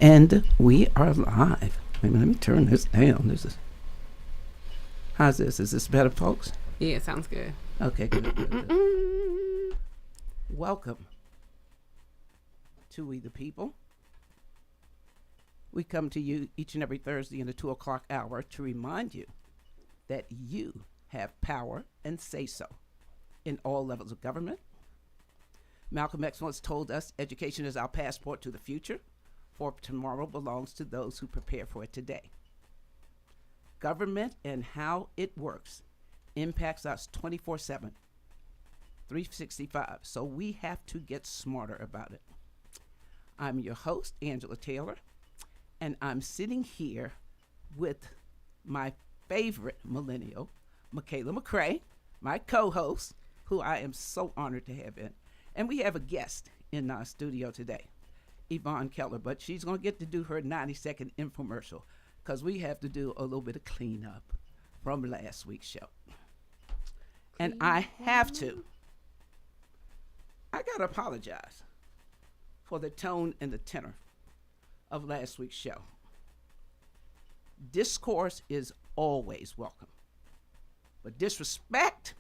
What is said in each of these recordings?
And we are live. Wait a minute, let me turn this down. How's this? Is this better, folks? Yeah, it sounds good. Okay, good. Welcome to We the People. We come to you each and every Thursday in the 2 o'clock hour to remind you that you have power and say-so in all levels of government. Malcolm X once told us education is our passport to the future, for tomorrow belongs to those who prepare for it today. Government and how it works impacts us 24/7, 365, so we have to get smarter about it. I'm your host, Angela Taylor, and I'm sitting here with my favorite millennial, Michaela McCrae, my co-host, who I am so honored to have in. And we have a guest in our studio today, Yvonne Keller, but she's going to get to do her 90-second infomercial because we have to do a little bit of cleanup from last week's show. And I got to apologize for the tone and the tenor of last week's show. Discourse is always welcome, but disrespect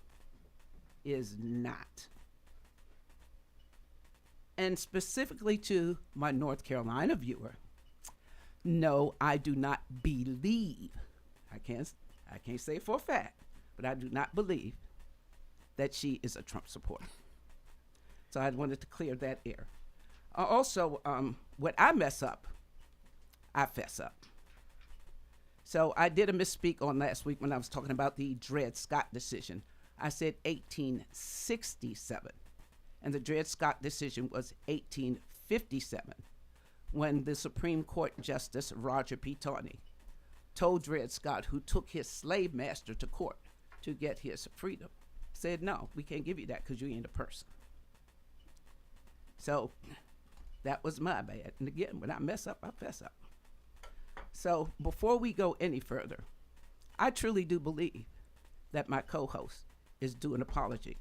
is not. And specifically to my North Carolina viewer, no, I do not believe, I can't say it for a fact, but I do not believe that she is a Trump supporter. So I wanted to clear that air. Also, when I mess up, I fess up. So I did a misspeak on last week when I was talking about the Dred Scott decision. I said 1867. And the Dred Scott decision was 1857, when the Supreme Court Justice Roger P. Taney told Dred Scott, who took his slave master to court to get his freedom, said, no, we can't give you that because you ain't a person. So that was my bad. And again, when I mess up, I fess up. So before we go any further, I truly do believe that my co-host is due an apology.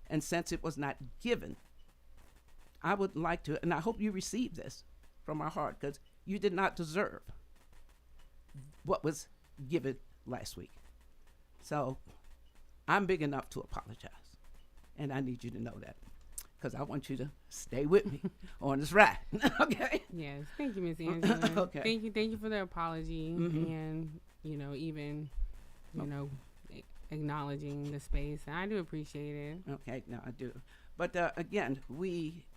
And since it was not given, I would like to, and I hope you receive this from our heart, because you did not deserve what was given last week. So I'm big enough to apologize. And I need you to know that, because I want you to stay with me on this ride. Okay? Yes. Thank you, Miss Angela. Okay. Thank you for the apology and, even, acknowledging the space. And I do appreciate it. Okay, no, I do. But again,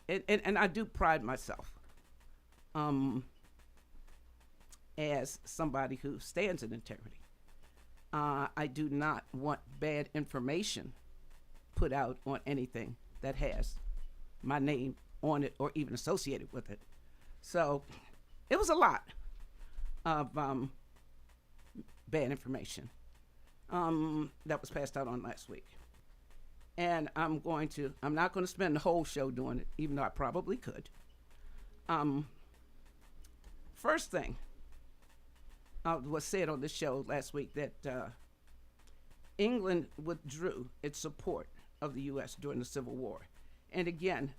and I do pride myself as somebody who stands in integrity. I do not want bad information put out on anything that has my name on it or even associated with it. So it was a lot of bad information that was passed out on last week. And I'm not going to spend the whole show doing it, even though I probably could. First thing was said on this show last week that England withdrew its support of the U.S. during the Civil War. And again,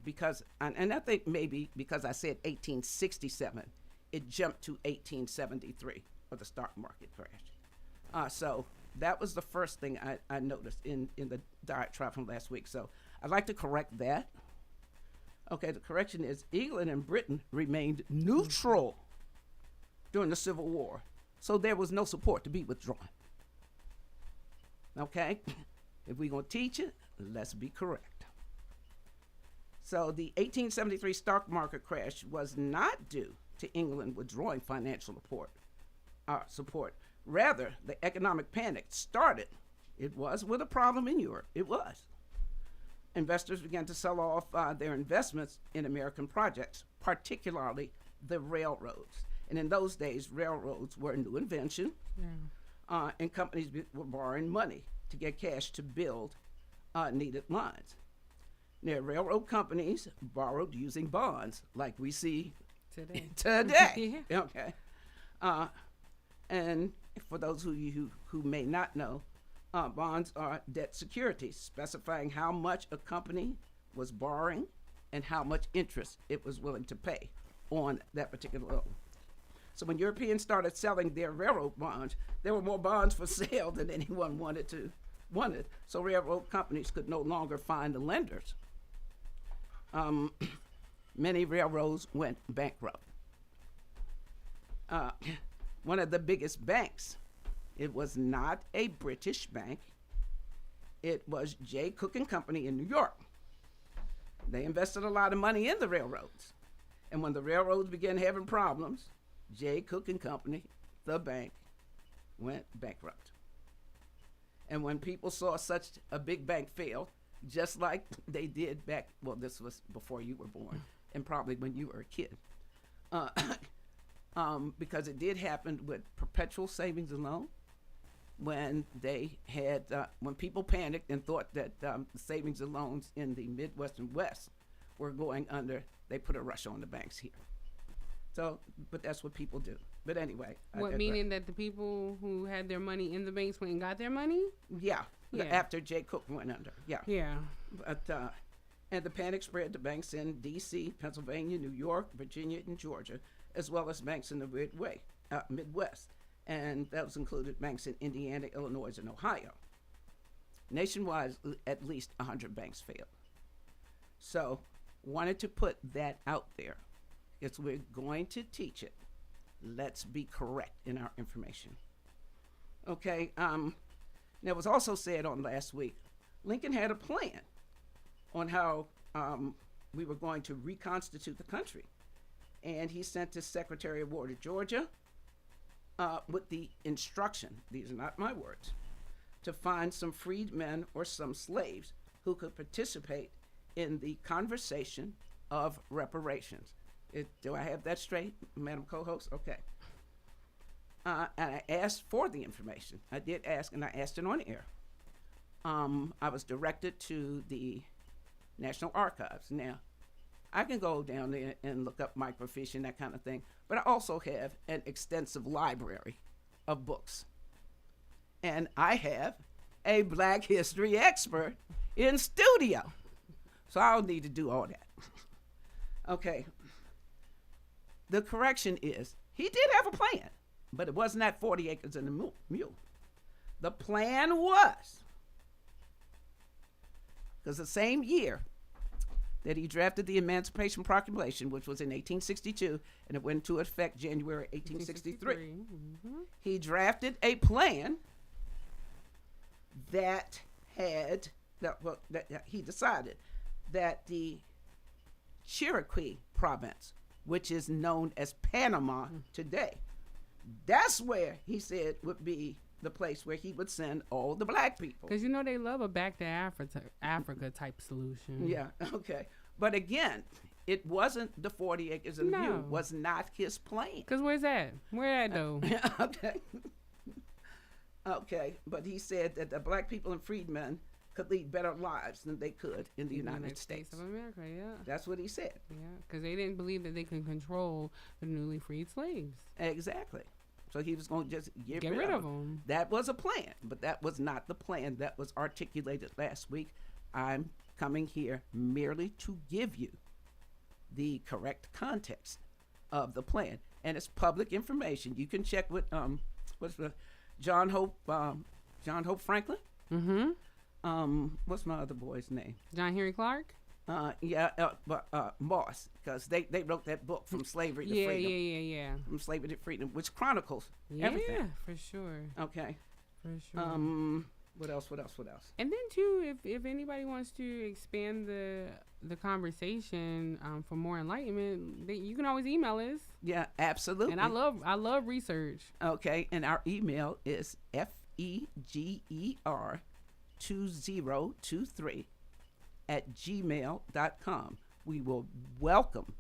because I think maybe because I said 1867, it jumped to 1873 for the stock market crash. So that was the first thing I noticed in the diatribe from last week. So I'd like to correct that. Okay, the correction is England and Britain remained neutral during the Civil War. So there was no support to be withdrawn. Okay? If we're going to teach it, let's be correct. So the 1873 stock market crash was not due to England withdrawing financial support. Rather, the economic panic started. It was with a problem in Europe. It was. Investors began to sell off their investments in American projects, particularly the railroads. And in those days, railroads were a new invention, and companies were borrowing money to get cash to build needed lines. Now, railroad companies borrowed using bonds, like we see today. Yeah. Okay. And for those of you who may not know, bonds are debt securities, specifying how much a company was borrowing and how much interest it was willing to pay on that particular loan. So when Europeans started selling their railroad bonds, there were more bonds for sale than anyone wanted. So railroad companies could no longer find the lenders. Many railroads went bankrupt. One of the biggest banks, it was not a British bank. It was J. Cook and Company in New York. They invested a lot of money in the railroads. And when the railroads began having problems, J. Cook and Company, the bank, went bankrupt. And when people saw such a big bank fail, just like they did back, well, this was before you were born, and probably when you were a kid, because it did happen with perpetual savings and loan, when they had, when people panicked and thought that the savings and loans in the Midwest and West were going under, they put a rush on the banks here. So, but that's what people do. But anyway. What, meaning that the people who had their money in the banks went and got their money? Yeah. After J. Cook went under. Yeah. Yeah. But, and the panic spread to banks in D.C., Pennsylvania, New York, Virginia, and Georgia, as well as banks in the Midwest. And those included banks in Indiana, Illinois, and Ohio. Nationwide, at least 100 banks failed. So, wanted to put that out there. Because we're going to teach it. Let's be correct in our information. Okay, now it was also said on last week, Lincoln had a plan on how we were going to reconstitute the country. And he sent his Secretary of War to Georgia with the instruction, these are not my words, to find some freedmen or some slaves who could participate in the conversation of reparations. Do I have that straight, Madam Co-Host? Okay. And I asked for the information. I did ask, and I asked it on air. I was directed to the National Archives. Now, I can go down there and look up microfiche and that kind of thing, but I also have an extensive library of books. And I have a Black history expert in studio. So I don't need to do all that. Okay. The correction is, he did have a plan, but it wasn't that 40 acres and a mule. The plan was, because the same year that he drafted the Emancipation Proclamation, which was in 1862, and it went into effect January 1863, he drafted a plan that had, he decided that the Cherokee province, which is known as Panama today, that's where he said would be the place where he would send all the Black people. Because you know they love a back to Africa type solution. Yeah, okay. But again, it wasn't the 40 acres and a mule, was not his plan. Because where's that? Where that though? Okay. Okay, but he said that the Black people and freedmen could lead better lives than they could in the United States of America. Yeah, that's what he said. Yeah, because they didn't believe that they can control the newly freed slaves. Exactly. So he was going to just get rid of them. That was a plan, but that was not the plan that was articulated last week. I'm coming here merely to give you the correct context of the plan, and it's public information. You can check with what's the John Hope Franklin. Mm-hmm. What's my other boy's name? John Henry Clark? Moss, because they wrote that book, From Slavery to Freedom. Yeah. From Slavery to Freedom, which chronicles everything. Yeah, for sure. Okay. For sure. What else? And then too, if anybody wants to expand the conversation for more enlightenment, you can always email us. Yeah, absolutely. And I love research. Okay, and our email is feger2023@gmail.com. We will welcome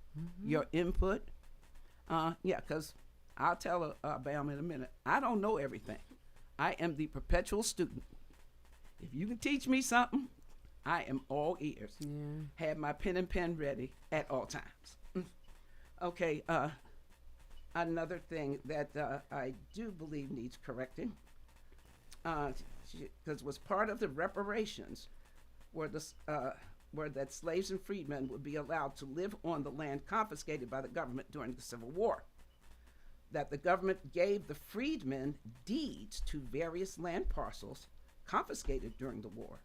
your input. Because I'll tell Bam in a minute, I don't know everything. I am the perpetual student. If you can teach me something, I am all ears. Yeah. Have my pen and pen ready at all times. Okay, another thing that I do believe needs correcting, because was part of the reparations were were that slaves and freedmen would be allowed to live on the land confiscated by the government during the Civil War. That the government gave the freedmen deeds to various land parcels confiscated during the war.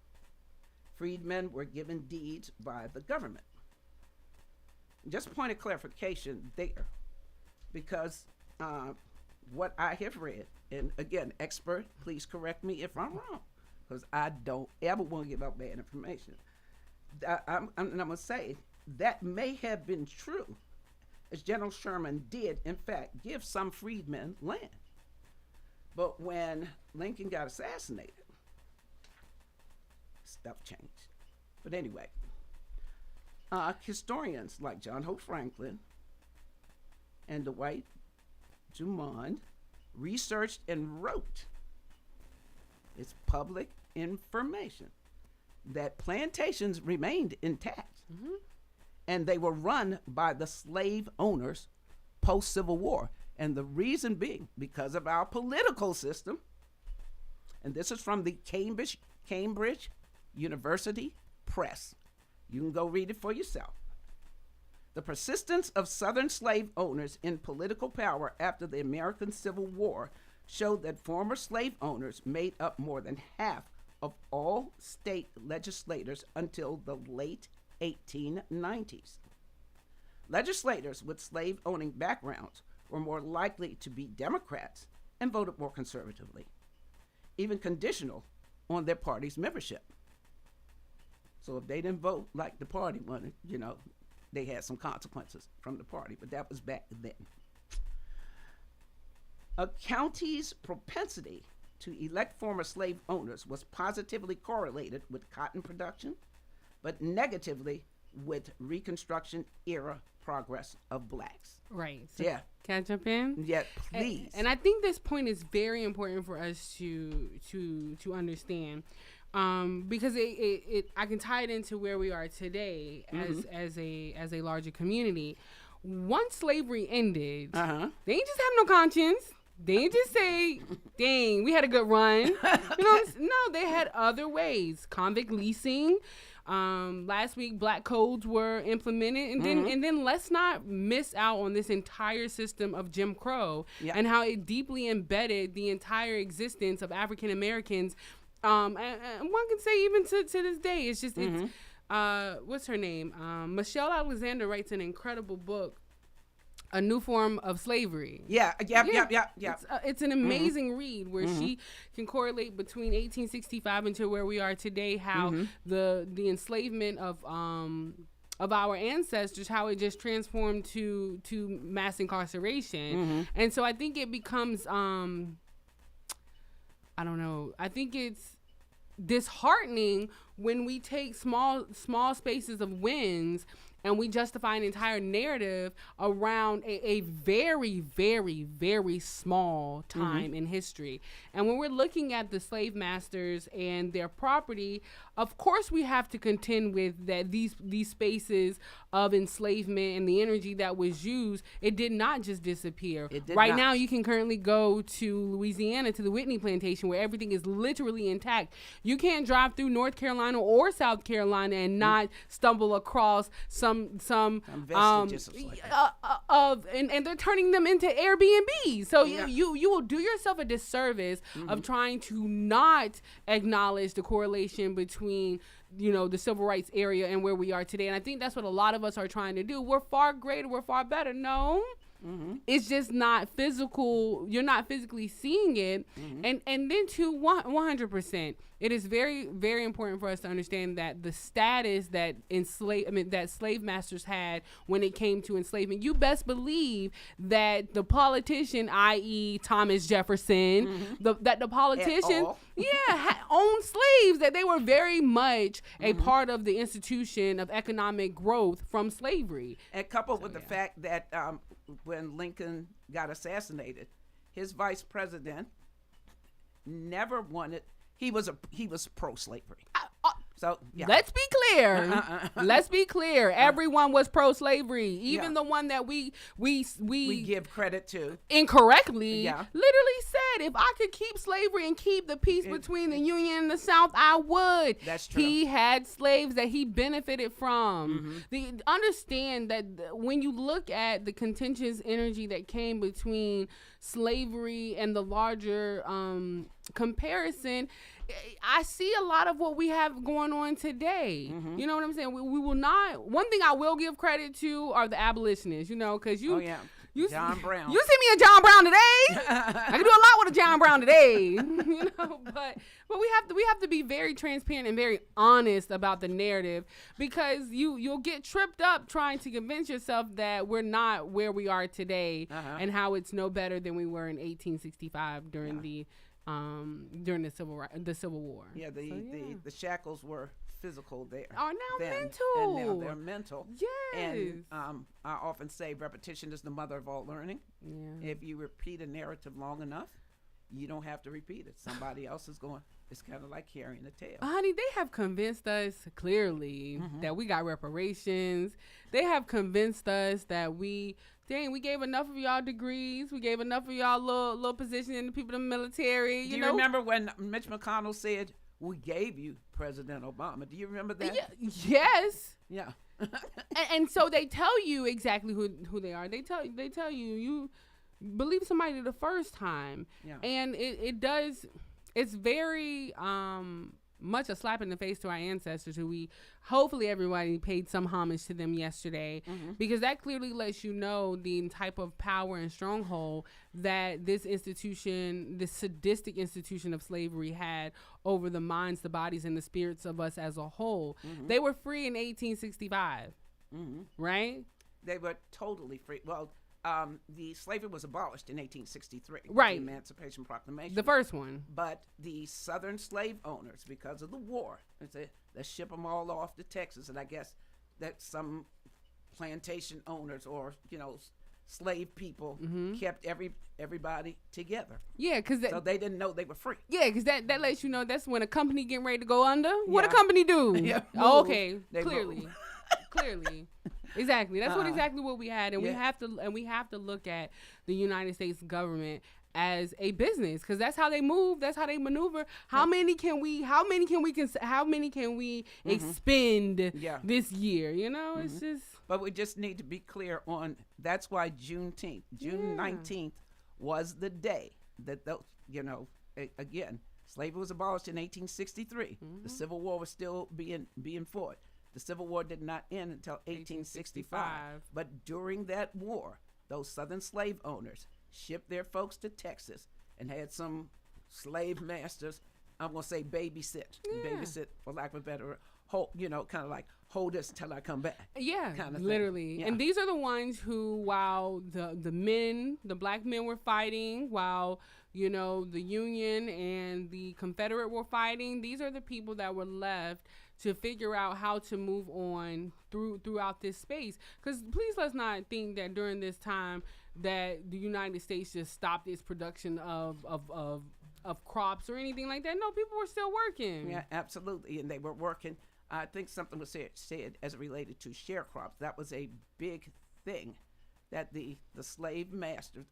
Freedmen were given deeds by the government. Just point of clarification there, because what I have read, and again, expert, please correct me if I'm wrong, because I don't ever want to give out bad information. I'm going to say that may have been true, as General Sherman did, in fact, give some freedmen land. But when Lincoln got assassinated, stuff changed. But anyway, historians like John Hope Franklin and Dwight Drummond researched and wrote, it's public information, that plantations remained intact. Mm-hmm. And they were run by the slave owners post-Civil War. And the reason being, because of our political system, and this is from the Cambridge University Press. You can go read it for yourself. The persistence of Southern slave owners in political power after the American Civil War showed that former slave owners made up more than half of all state legislators until the late 1890s. Legislators with slave-owning backgrounds were more likely to be Democrats and voted more conservatively, even conditional on their party's membership. So if they didn't vote like the party wanted, they had some consequences from the party, but that was back then. A county's propensity to elect former slave owners was positively correlated with cotton production, but negatively with Reconstruction era progress of blacks. Right. So Yeah. Can I jump in? Yeah, please. And I think this point is very important for us to understand, because I can tie it into where we are today as a larger community. Once slavery ended, they ain't just have no conscience. They ain't just say, "Dang, we had a good run." No, they had other ways. Convict leasing. Last week, black codes were implemented, and then let's not miss out on this entire system of Jim Crow and how it deeply embedded the entire existence of African Americans. And one can say even to this day, it's just it's what's her name? Michelle Alexander writes an incredible book, A New Form of Slavery. Yeah. It's an amazing read where she can correlate between 1865 until where we are today, how the enslavement of our ancestors, how it just transformed to mass incarceration. And so I think it becomes I don't know. I think it's disheartening when we take small spaces of wins and we justify an entire narrative around a very, very, very small time in history. And when we're looking at the slave masters and their property, of course we have to contend with that these spaces of enslavement and the energy that was used, it did not just disappear. Right now you can currently go to Louisiana, to the Whitney plantation, where everything is literally intact. You can't drive through North Carolina or South Carolina and not stumble across some vestiges and they're turning them into Airbnbs. So you will do yourself a disservice of trying to not acknowledge the correlation between the civil rights area and where we are today. And I think that's what a lot of us are trying to do. We're far greater, we're far better. No. It's just not physical. You're not physically seeing it. And then to 100%, it is very, very important for us to understand that the status that that slave masters had when it came to enslavement, you best believe that the politician, i.e. Thomas Jefferson, that the politicians, owned slaves, that they were very much a part of the institution of economic growth from slavery. And coupled with the fact that when Lincoln got assassinated, his vice president never wanted. He was pro-slavery. So yeah. Let's be clear. Let's be clear. Everyone was pro-slavery, even the one that we give credit to incorrectly. Literally said, if I could keep slavery and keep the peace between the Union and the South, I would. That's true. He had slaves that he benefited from. Understand that when you look at the contentious energy that came between slavery and the larger comparison, I see a lot of what we have going on today. You know what I'm saying? We will not. One thing I will give credit to are the abolitionists. You know, because you. John Brown. You see me a John Brown today. I can do a lot with a John Brown today. You know, but we have to be very transparent and very honest about the narrative, because you'll get tripped up trying to convince yourself that we're not where we are today and how it's no better than we were in 1865 during the Civil War. Yeah, the shackles were physical there. Are now mental. And now they're mental. Yes. And I often say repetition is the mother of all learning. Yeah. If you repeat a narrative long enough, you don't have to repeat it. Somebody else is going. It's kind of like carrying a tale. Honey, they have convinced us clearly that we got reparations. They have convinced us that we gave enough of y'all degrees. We gave enough of y'all little position in the people in the military. Do you remember when Mitch McConnell said, "We gave you President Obama"? Do you remember that? Yes. Yeah. and so they tell you exactly who they are. They tell you believe somebody the first time. Yeah. And it does. It's very much a slap in the face to our ancestors, who hopefully everybody paid some homage to them yesterday, because that clearly lets you know the type of power and stronghold that this institution, this sadistic institution of slavery, had over the minds, the bodies, and the spirits of us as a whole. They were free in 1865, right? They were totally free. Well, the slavery was abolished in 1863. Right. The Emancipation Proclamation. The first one. But the Southern slave owners, because of the war, they ship them all off to Texas. And I guess that some plantation owners or, slave people kept everybody together. Yeah, so they didn't know they were free. Yeah, because that lets you know that's when a company getting ready to go under. What a company do? Okay, clearly. Clearly. Exactly. That's exactly what we had, and we have to look at the United States government as a business, because that's how they move, that's how they maneuver. How many can we expend this year? It's just. But we just need to be clear on. That's why June 19th was the day that again, slavery was abolished in 1863. The Civil War was still being fought. The Civil War did not end until 1865. But during that war, those Southern slave owners shipped their folks to Texas and had some slave masters, I'm going to say babysit for lack of a better, kind of like hold us till I come back. Yeah, kind of literally. Yeah. And these are the ones who, while the black men were fighting, while the Union and the Confederate were fighting, these are the people that were left to figure out how to move on throughout this space. Because please, let's not think that during this time that the United States just stopped its production of crops or anything like that. No, people were still working. Yeah, absolutely. And they were working. I think something was said as it related to sharecrops. That was a big thing, that the slave masters,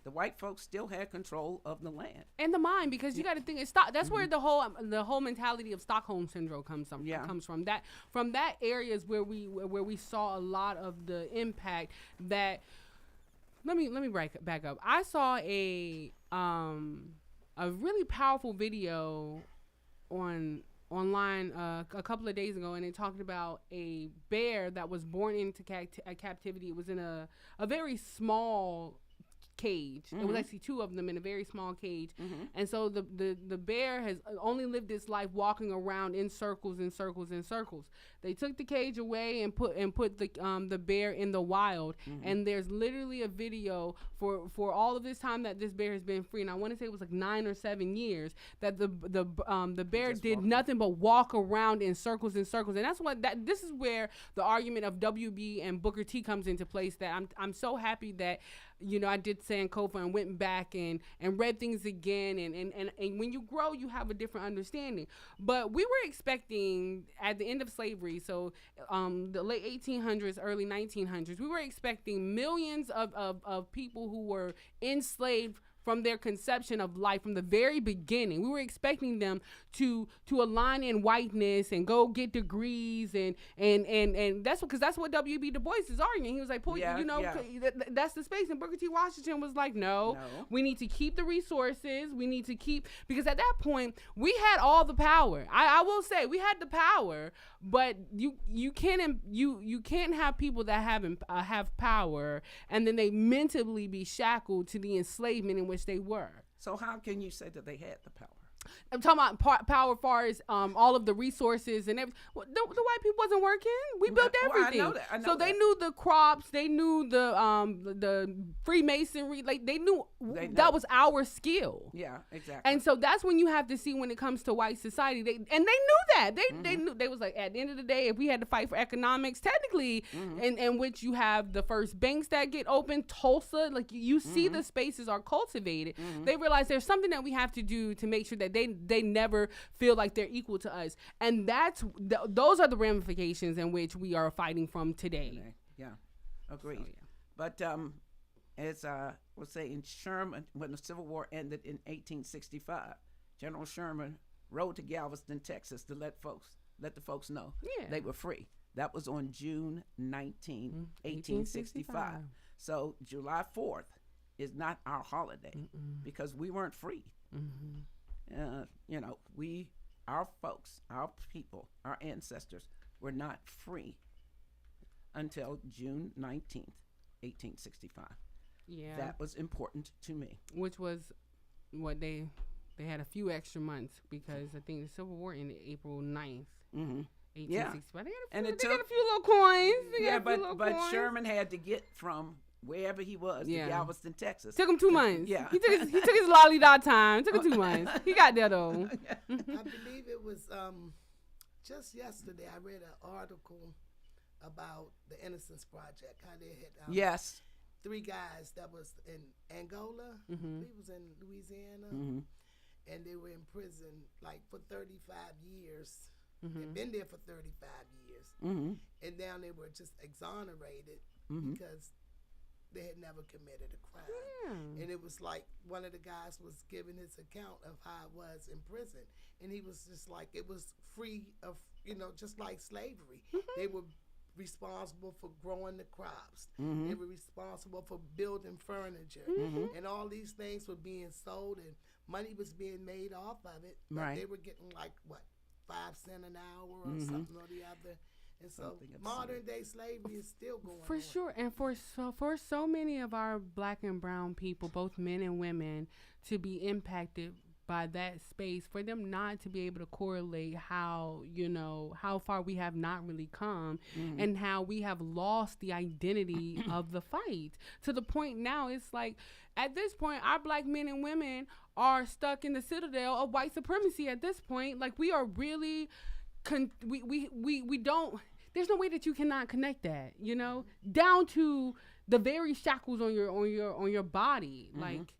the white folks still had control of the land and the mind, because you got to think that's where the whole mentality of Stockholm syndrome comes from. That area is where we saw a lot of the impact. That let me back up. I saw a really powerful video online a couple of days ago, and it talked about a bear that was born into captivity. It was in a very small cage. It was actually two of them in a very small cage. And so the bear has only lived its life walking around in circles and circles and circles. They took the cage away and put the bear in the wild. And there's literally a video for all of this time that this bear has been free. And I want to say it was like 9 or 7 years that the bear did nothing but walk around in circles and circles. And this is where the argument of WB and Booker T comes into place. That I'm so happy that, you know, I did Sankofa and went back and read things again. And when you grow, you have a different understanding. But we were expecting at the end of slavery, so the late 1800s, early 1900s, we were expecting millions of people who were enslaved from their conception of life from the very beginning. We were expecting them to align in whiteness and go get degrees and that's what W.B. Du Bois is arguing. He was like, that's the space. And Booker T. Washington was like, no, we need to keep the resources. We need to keep, because at that point we had all the power. I will say we had the power, but you can't have people that have power and then they mentally be shackled to the enslavement in which they were. So how can you say that they had the power? I'm talking about power as far as all of the resources and everything. The white people wasn't working. We built everything. Well, I know so that. They knew the crops. They knew the Freemasonry. Like they knew that was our skill. Yeah, exactly. And so that's when you have to see when it comes to white society. They knew that. They knew. They was like, at the end of the day, if we had to fight for economics, technically, in which you have the first banks that get open, Tulsa, like you see the spaces are cultivated. They realize there's something that we have to do to make sure that they never feel like they're equal to us. And those are the ramifications in which we are fighting from today. Yeah, agreed. So, yeah. But as I was saying, Sherman, when the Civil War ended in 1865, General Sherman rode to Galveston, Texas to let the folks know they were free. That was on June 19, 1865. So July 4th is not our holiday because we weren't free. Our folks, our people, our ancestors were not free until June 19th, 1865. Yeah. That was important to me. Which was what they had a few extra months because I think the Civil War ended April 9th. 1865. They got a few little coins. But Sherman had to get from wherever he was to Galveston, Texas. Took him 2 months. Yeah. He took his lolly-dot time. Took him 2 months. He got there though. I believe it was just yesterday I read an article about the Innocence Project, how they had 3 guys that was in Angola, he was in Louisiana, and they were in prison like for 35 years. They'd been there for 35 years. And now they were just exonerated because they had never committed a crime. And it was like one of the guys was giving his account of how it was in prison. And he was just like, it was free of, just like slavery. They were responsible for growing the crops. They were responsible for building furniture. And all these things were being sold and money was being made off of it. But they were getting like, 5 cents an hour or something or the other. And so modern day slavery is still going on. For sure. And for so many of our black and brown people, both men and women, to be impacted by that space, for them not to be able to correlate how far we have not really come and how we have lost the identity of the fight to the point now it's like at this point our black men and women are stuck in the citadel of white supremacy at this point. Like we are really we don't, there's no way that you cannot connect that, down to the very shackles on your body. Like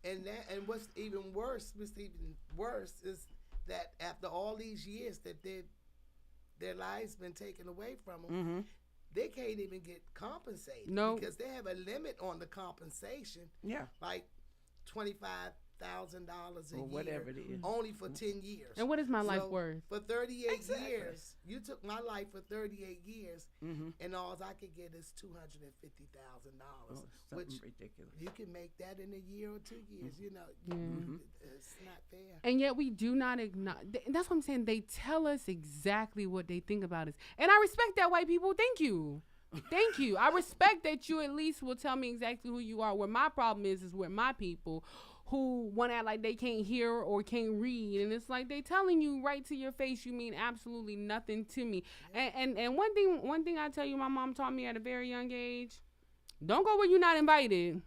And what's even worse is that after all these years that their lives been taken away from them, they can't even get compensated. No, because they have a limit on the compensation. Yeah, like $25,000 a year, whatever it is, only for 10 years. And what is my life worth? For 38 years, you took my life for 38 years, and all I could get is $250,000, which ridiculous. You can make that in a year or 2 years. It's not fair. And yet we do not acknowledge. That's what I'm saying. They tell us exactly what they think about us, and I respect that, white people. Thank you. Thank you. I respect that you at least will tell me exactly who you are. Where my problem is where my people who want to act like they can't hear or can't read, and it's like they telling you right to your face, you mean absolutely nothing to me. And one thing I tell you, my mom taught me at a very young age: don't go where you're not invited.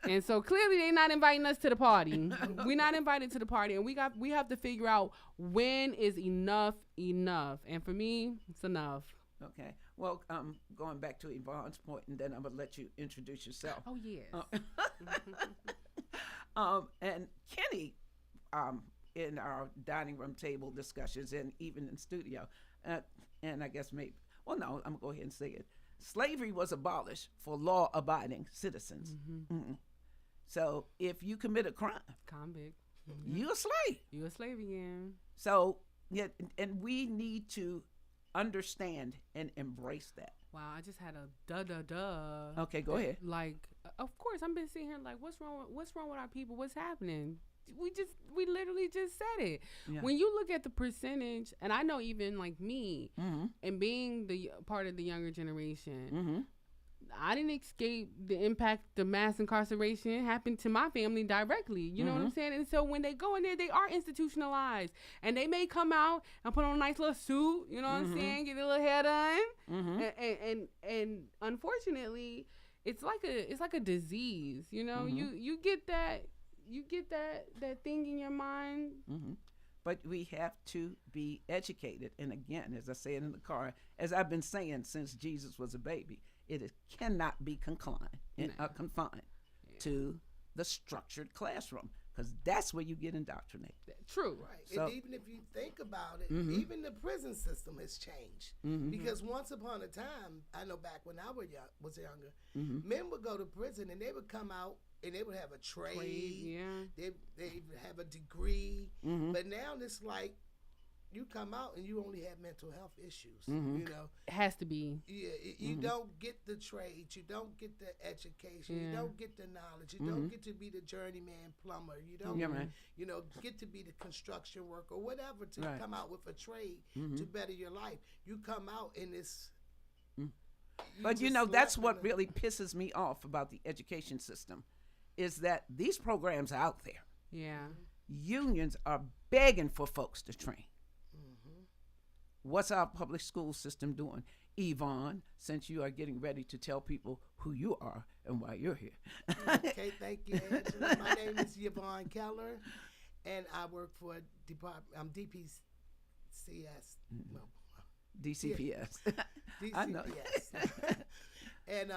And so clearly they're not inviting us to the party. We're not invited to the party, and we have to figure out when is enough. And for me, it's enough. Okay. Well, going back to Yvonne's point, and then I'm gonna let you introduce yourself. Oh yes. And Kenny, in our dining room table discussions, and even in studio, and I guess maybe, well, no, I'm gonna go ahead and say it. Slavery was abolished for law-abiding citizens. So if you commit a crime, Convict, you're a slave. You're a slave again. So yeah, and we need to understand and embrace that. Wow, I just had a duh. Okay, go ahead. Like, of course, I've been sitting here like, what's wrong with our people? What's happening? We literally just said it. Yeah. When you look at the percentage, and I know even like me, and being the part of the younger generation, I didn't escape the impact the mass incarceration happened to my family directly. You know what I'm saying? And so when they go in there, they are institutionalized, and they may come out and put on a nice little suit. You know what I'm saying? Get a little hair done, and unfortunately, it's like a disease. You know, you get that thing in your mind. But we have to be educated, and again, as I said in the car, as I've been saying since Jesus was a baby, cannot be confined to the structured classroom, because that's where you get indoctrinated. True. Right. So, and even if you think about it, even the prison system has changed. Because once upon a time, I know back when I was younger, men would go to prison and they would come out and they would have a trade. They would have a degree. But now it's like, you come out and you only have mental health issues. You know, it has to be. Yeah, you don't get the trades, you don't get the education, you don't get the knowledge, you don't get to be the journeyman plumber, you don't, you know, get to be the construction worker or whatever to come out with a trade to better your life. You come out in this. But you know, that's what really pisses me off about the education system, is that these programs are out there. Yeah. Unions are begging for folks to train. What's our public school system doing? Yvonne, since you are getting ready to tell people who you are and why you're here. Okay, thank you, Angela. My name is Yvonne Keller, and I work for DPCS. No. DCPS. DCPS. I know. And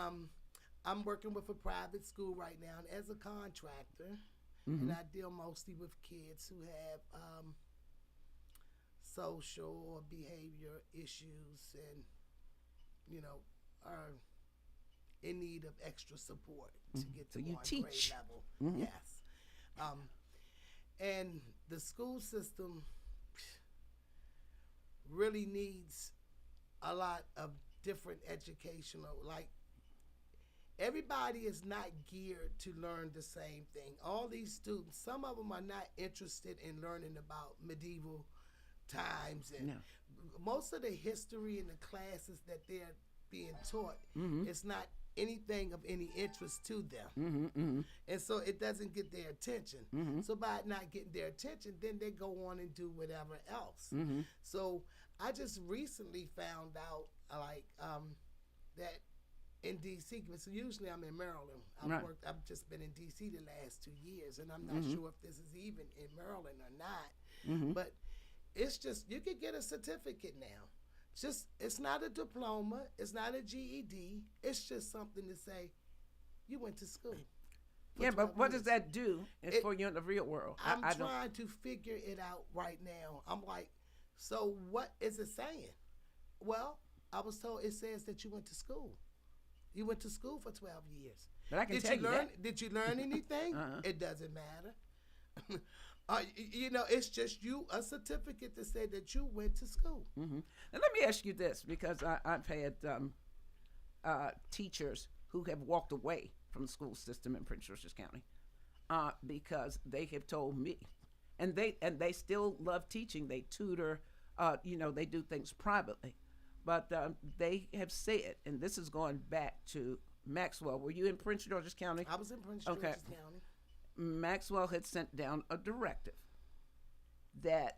I'm working with a private school right now as a contractor, and I deal mostly with kids who have social or behavior issues, and you know, are in need of extra support to get to one grade level. Yes. And the school system really needs a lot of different educational, like, everybody is not geared to learn the same thing. All these students, some of them are not interested in learning about medieval times, and most of the history in the classes that they're being taught is not anything of any interest to them. And so it doesn't get their attention. So by not getting their attention, then they go on and do whatever else. So I just recently found out that in DC, because usually I'm in Maryland. I've just been in DC the last 2 years, and I'm not sure if this is even in Maryland or not. But it's just, you can get a certificate now. It's not a diploma. It's not a GED. It's just something to say, you went to school. Yeah, but what does that do for you in the real world? I'm trying to figure it out right now. I'm like, so what is it saying? Well, I was told it says that you went to school. You went to school for 12 years. But I can tell you that. Did you learn anything? It doesn't matter. You know, it's just a certificate to say that you went to school. And let me ask you this, because I've had teachers who have walked away from the school system in Prince George's County because they have told me, and they still love teaching. They tutor, they do things privately, but they have said, and this is going back to Maxwell. Were you in Prince George's County? I was in Prince George's County. Maxwell had sent down a directive that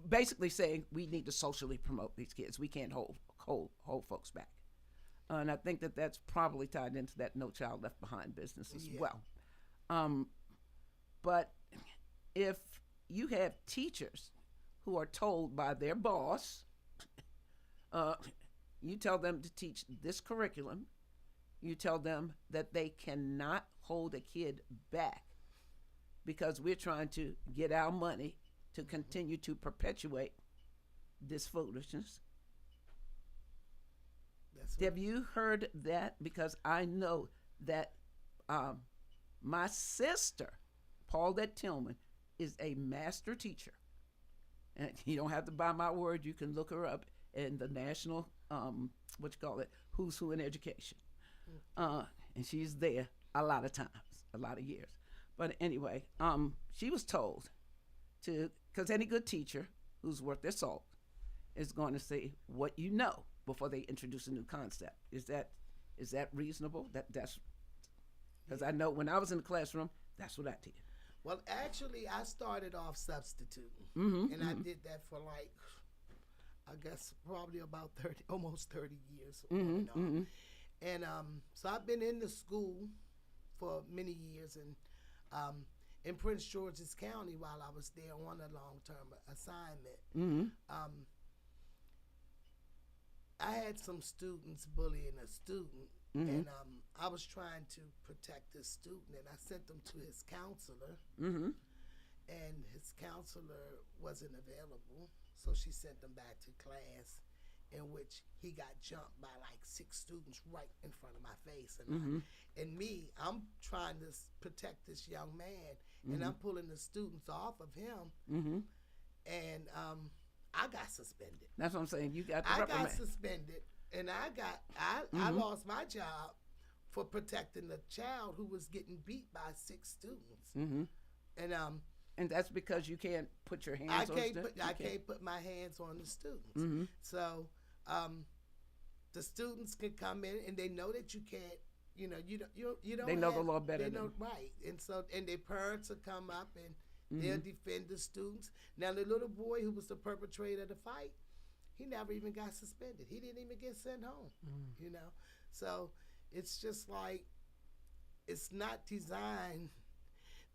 basically saying we need to socially promote these kids. We can't hold folks back. And I think that that's probably tied into that No Child Left Behind business as well. But if you have teachers who are told by their boss, you tell them to teach this curriculum, you tell them that they cannot hold a kid back because we're trying to get our money to continue to perpetuate this foolishness. Have you heard that? Because I know that my sister, Paulette Tillman, is a master teacher. And you don't have to buy my word. You can look her up in the national, Who's Who in Education. And she's there a lot of times, a lot of years. But anyway, she was told to, because any good teacher who's worth their salt is going to say what you know before they introduce a new concept. Is that reasonable? That's because I know when I was in the classroom, that's what I did. Well, actually, I started off substituting, and I did that for like, I guess probably about almost 30 years. And so I've been in the school for many years, and in Prince George's County while I was there on a long-term assignment. I had some students bullying a student, and I was trying to protect this student, and I sent them to his counselor, and his counselor wasn't available, so she sent him back to class, in which he got jumped by like 6 students right in front of my face, and I'm trying to protect this young man, and I'm pulling the students off of him, and I got suspended. That's what I'm saying. You got I got suspended, and I lost my job for protecting the child who was getting beat by 6 students. And that's because you can't put your hands on students? I can't put my hands on the students. So the students can come in, and they know that you can't, you don't They know the law better than them. Right. And their parents will come up, and they'll defend the students. Now, the little boy who was the perpetrator of the fight, he never even got suspended. He didn't even get sent home, So it's just like, it's not designed,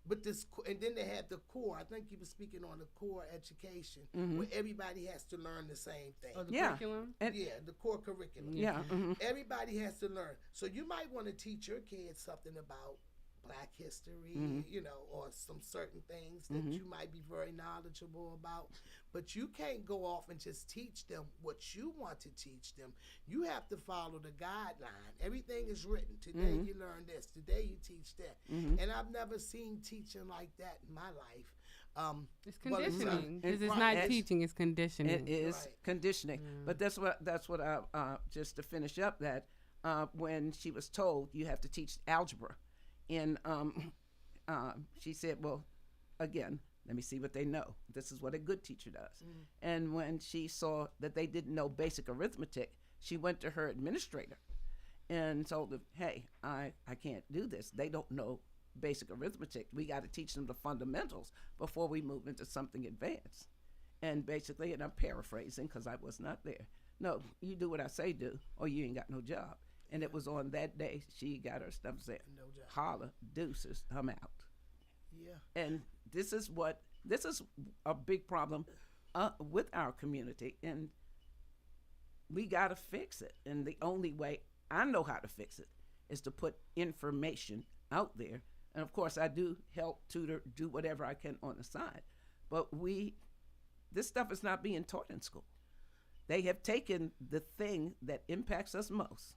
but this, and then they have the core. I think you were speaking on the core education, where everybody has to learn the same thing. Oh, the curriculum? The core curriculum. Everybody has to learn. So you might want to teach your kids something about Black history, or some certain things that you might be very knowledgeable about, but you can't go off and just teach them what you want to teach them. You have to follow the guideline. Everything is written. Today you learn this. Today you teach that. And I've never seen teaching like that in my life. It's conditioning. Because it's not teaching, it's conditioning. It is conditioning. But that's what I just to finish up that when she was told you have to teach algebra. And she said, well, again, let me see what they know. This is what a good teacher does. And when she saw that they didn't know basic arithmetic, she went to her administrator and told them, hey, I can't do this. They don't know basic arithmetic. We got to teach them the fundamentals before we move into something advanced. And basically, and I'm paraphrasing because I was not there, no, you do what I say do, or you ain't got no job. And it was on that day she got her stuff said, holla, deuces, I'm out. Yeah. And this is a big problem with our community, and we got to fix it. And the only way I know how to fix it is to put information out there. And of course, I do help tutor, do whatever I can on the side. But this stuff is not being taught in school. They have taken the thing that impacts us most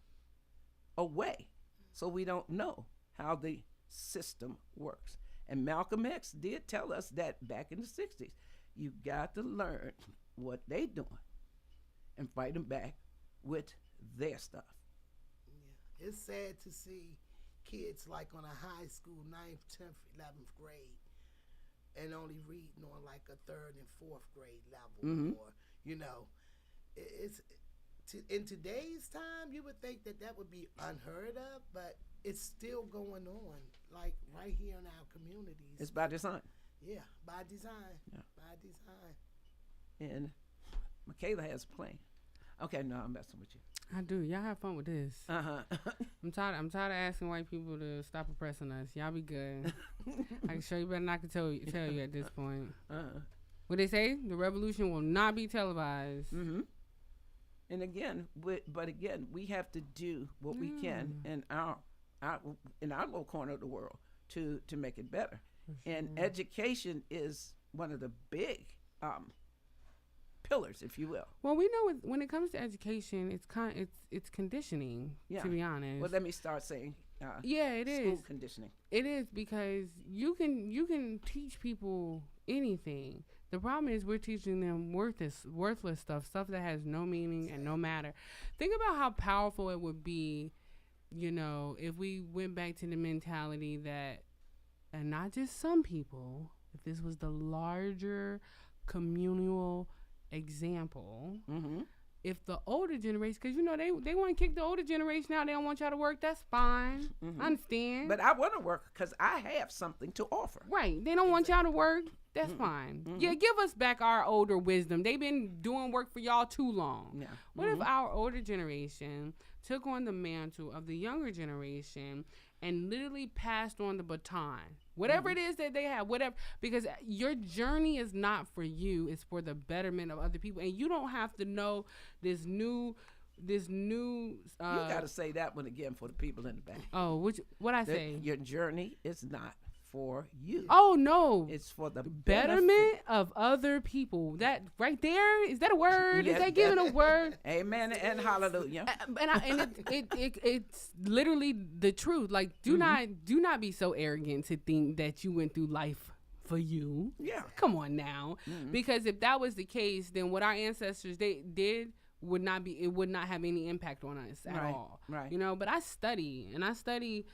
away, so we don't know how the system works. And Malcolm X did tell us that back in the 60s. You got to learn what they doing and fight them back with their stuff. Yeah. It's sad to see kids like on a high school 9th, 10th, 11th grade and only reading on like a 3rd and 4th grade level, or it's in today's time, you would think that would be unheard of, but it's still going on, like right here in our communities. It's by design. Yeah, by design. Yeah. By design. And Michaela has a plan. Okay, no, I'm messing with you. I do. Y'all have fun with this. I'm tired of asking white people to stop oppressing us. Y'all be good. I can show you better than I can tell you at this point. What they say? The revolution will not be televised. Mm-hmm. And again, we have to do what we can in our little corner of the world to make it better. Sure. And education is one of the big pillars, if you will. Well, we know when it comes to education, it's conditioning. Yeah. To be honest. Well, let me start saying. It is school conditioning. It is, because you can teach people anything. The problem is we're teaching them worthless stuff that has no meaning and no matter. Think about how powerful it would be, if we went back to the mentality that, and not just some people, if this was the larger communal example, if the older generation, because they want to kick the older generation out, they don't want y'all to work, that's fine. I understand. But I want to work because I have something to offer. Right. They don't want y'all to work, that's fine. Yeah, give us back our older wisdom. They've been doing work for y'all too long. Yeah. What if our older generation took on the mantle of the younger generation and literally passed on the baton? Whatever it is that they have, whatever, because your journey is not for you, it's for the betterment of other people. And you don't have to know this new you got to say that one again for the people in the back. Oh, what I say? Your journey is not for you. Oh, no. It's for the betterment of other people. That right there, is that a word? Is that giving a word? Amen and hallelujah. It's literally the truth. Like, do not be so arrogant to think that you went through life for you. Yeah. Come on now. Because if that was the case, then what our ancestors did would not have any impact on us at all. Right. But I study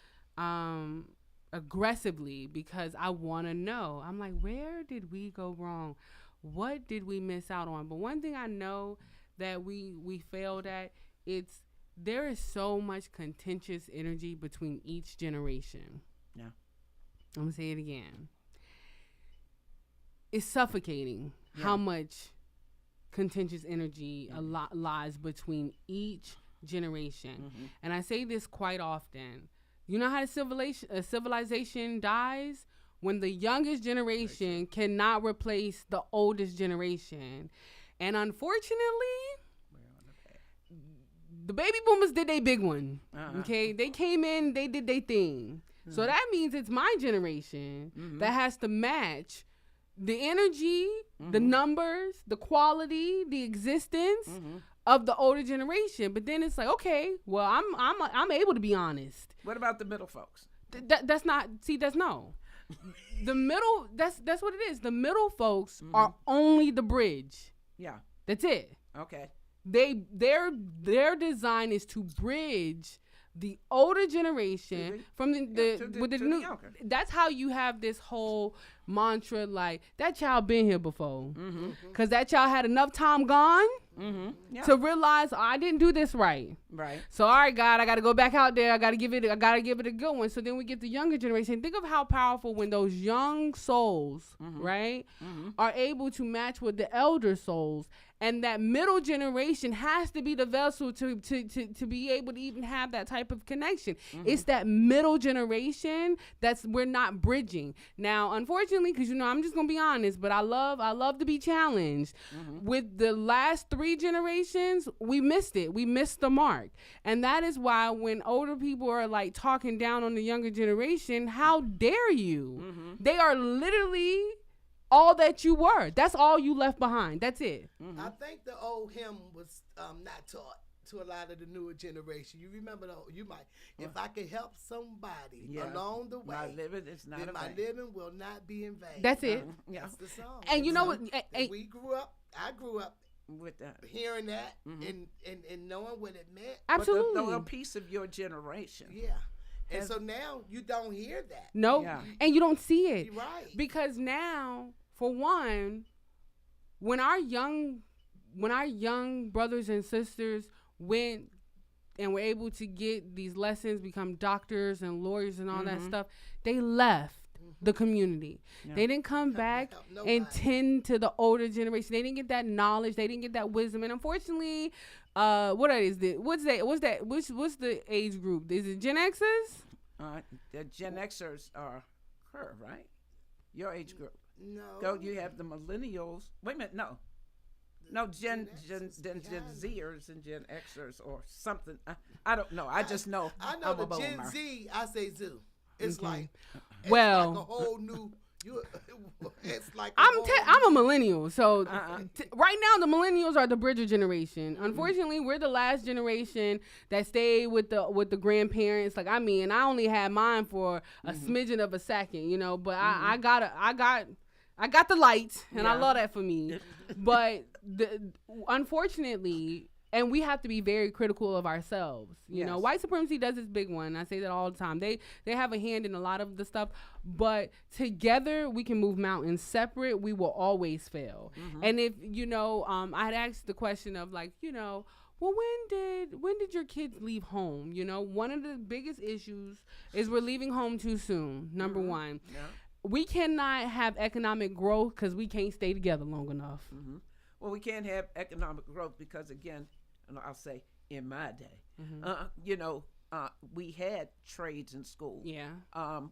aggressively because I want to know. I'm like, where did we go wrong? What did we miss out on? But one thing I know that we failed at, there is so much contentious energy between each generation. Yeah. I'm going to say it again. It's suffocating how much contentious energy lies between each generation. And I say this quite often. You know how a civilization dies? When the youngest generation cannot replace the oldest generation. And unfortunately, the baby boomers did their big one. Okay? They came in, they did their thing. So that means it's my generation that has to match the energy, the numbers, the quality, the existence of the older generation. But then it's like, okay, well, I'm able to be honest. What about the middle folks? That's no. The middle, that's what it is. The middle folks are only the bridge. Yeah. That's it. Okay. Their design is to bridge the older generation from the new. That's how you have this whole mantra, like, that child been here before, because that child had enough time gone to realize, I didn't do this right. So, all right, God, I got to go back out there. I got to give it a good one. So then we get the younger generation. Think of how powerful when those young souls, are able to match with the elder souls. And that middle generation has to be the vessel to be able to even have that type of connection. It's that middle generation we're not bridging. Now, unfortunately, because I'm just gonna be honest, but I love to be challenged. With the last 3 generations, we missed it. We missed the mark. And that is why when older people are like talking down on the younger generation, how dare you? They are literally all that you were. That's all you left behind. That's it. I think the old hymn was not taught to a lot of the newer generation. You remember, if I could help somebody along the way, my living is not then my living will not be in vain. That's it. That's the song. And you know what? I grew up with that, hearing that and knowing what it meant. Absolutely. But a piece of your generation. Yeah. And so now you don't hear that. No, and you don't see it. You're right. Because now, for one, when our young brothers and sisters went and were able to get these lessons, become doctors and lawyers and all that stuff, they left the community. Yeah. They didn't come back and tend to the older generation. They didn't get that knowledge. They didn't get that wisdom. And unfortunately, what's the age group? Is it Gen Xers? The Gen Xers are her, right? Your age group. No. You have the millennials. Wait a minute, no, Gen Zers and Gen Xers or something. I don't know. I just know. I know the Gen Z. I say zoo. It's like, it's like a whole new. It's like I'm a millennial, so right now the millennials are the bridger generation. Unfortunately, we're the last generation that stayed with the grandparents. Like, I only had mine for a smidgen of a second, you know. But I got the light, and I love that for me. But unfortunately. And we have to be very critical of ourselves. You know, white supremacy does its big one. I say that all the time. They have a hand in a lot of the stuff, but together we can move mountains. Separate, we will always fail. And if, I had asked the question of like, well, when did your kids leave home? You know, one of the biggest issues is we're leaving home too soon. Number one. Yeah. We cannot have economic growth because we can't stay together long enough. Well, we can't have economic growth because, again, and I'll say in my day, we had trades in school. Yeah.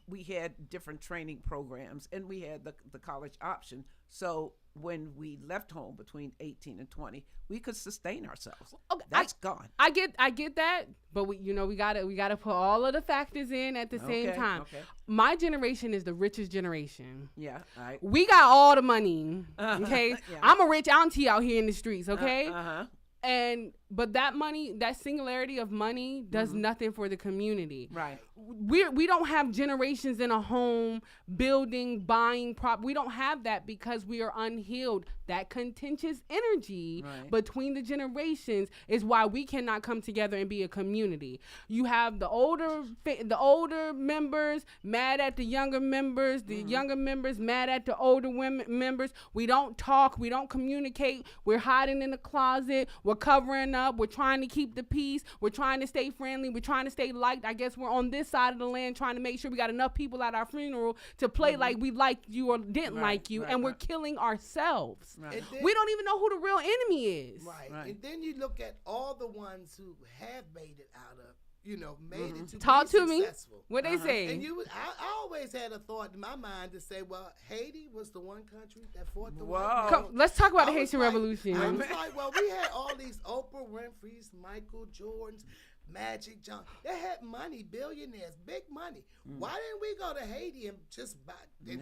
We had different training programs, and we had the college option. So when we left home between 18 and 20, we could sustain ourselves. Okay, that's gone. I get that, but we gotta put all of the factors in at the same time. Okay. My generation is the richest generation. Yeah, all right. We got all the money. Okay, yeah. I'm a rich auntie out here in the streets. Okay, but that money, that singularity of money, does nothing for the community. Right. We don't have generations in a home building, buying prop. We don't have that because we are unhealed. That contentious energy between the generations is why we cannot come together and be a community. You have the older members mad at the younger members, the younger members mad at the older members. We don't talk. We don't communicate. We're hiding in the closet. We're covering up. We're trying to keep the peace. We're trying to stay friendly. We're trying to stay liked. I guess we're on this side of the land trying to make sure we got enough people at our funeral to play like we liked you or didn't like you, and we're killing ourselves. Right. We don't even know who the real enemy is. Right. And then you look at all the ones who have made it out of, made it to Talk be to successful. Me. What they say? And I always had a thought in my mind to say, well, Haiti was the one country that fought the war. Let's talk about the Haitian Revolution. I was like, well, we had all these Oprah Winfrey's, Michael Jordans, Magic Johnson. They had money, billionaires, big money. Why didn't we go to Haiti and just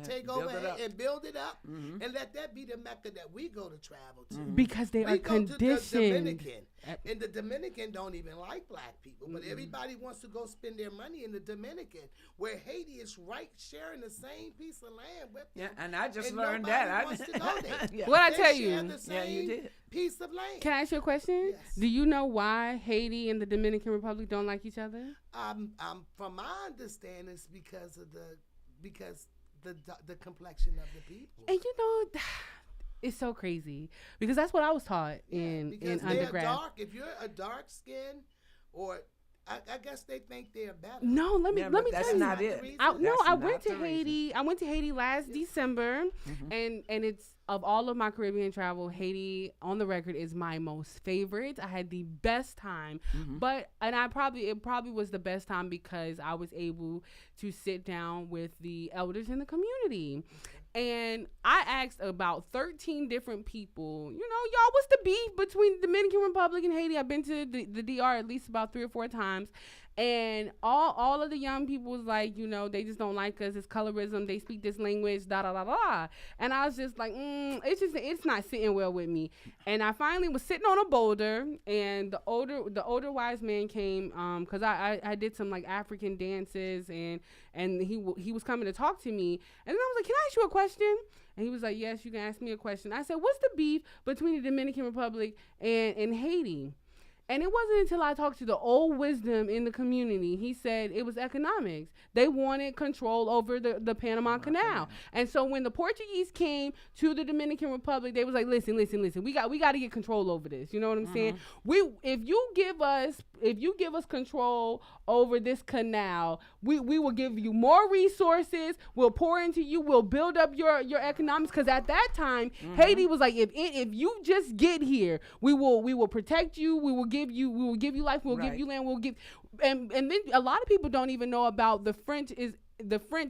take over and build it up and let that be the Mecca that we go to travel to? Because they are conditioned. To the Dominican. And the Dominican don't even like black people, but everybody wants to go spend their money in the Dominican, where Haiti is sharing the same piece of land with them. Yeah, and I just learned that. Wants to go there. What I tell you? You did. Piece of land. Can I ask you a question? Yes. Do you know why Haiti and the Dominican Republic don't like each other? From my understanding, it's because the complexion of the people. And it's so crazy because that's what I was taught in undergrad. Dark. If you're a dark skin, or I guess they think they're better. No, let me tell you. That's not it. I went to Haiti. I went to Haiti last December, and it's, of all of my Caribbean travel, Haiti on the record is my most favorite. I had the best time, it probably was the best time because I was able to sit down with the elders in the community. And I asked about 13 different people, y'all, what's the beef between the Dominican Republic and Haiti? I've been to the DR at least about 3 or 4 times. And all of the young people was like, they just don't like us. It's colorism. They speak this language, da da da da. And I was just like, it's not sitting well with me. And I finally was sitting on a boulder, and the older wise man came, because I did some like African dances, and he was coming to talk to me. And then I was like, can I ask you a question? And he was like, yes, you can ask me a question. I said, what's the beef between the Dominican Republic and Haiti? And it wasn't until I talked to the old wisdom in the community, he said it was economics. They wanted control over the Panama Canal. And so when the Portuguese came to the Dominican Republic, they was like, listen, we got to get control over this. You know what I'm saying? If you give us control over this canal, we will give you more resources. We'll pour into you. We'll build up your economics. Because at that time, Haiti was like, if you just get here, we will protect you. We will give you life. We'll give you land. We'll give, and then a lot of people don't even know about the French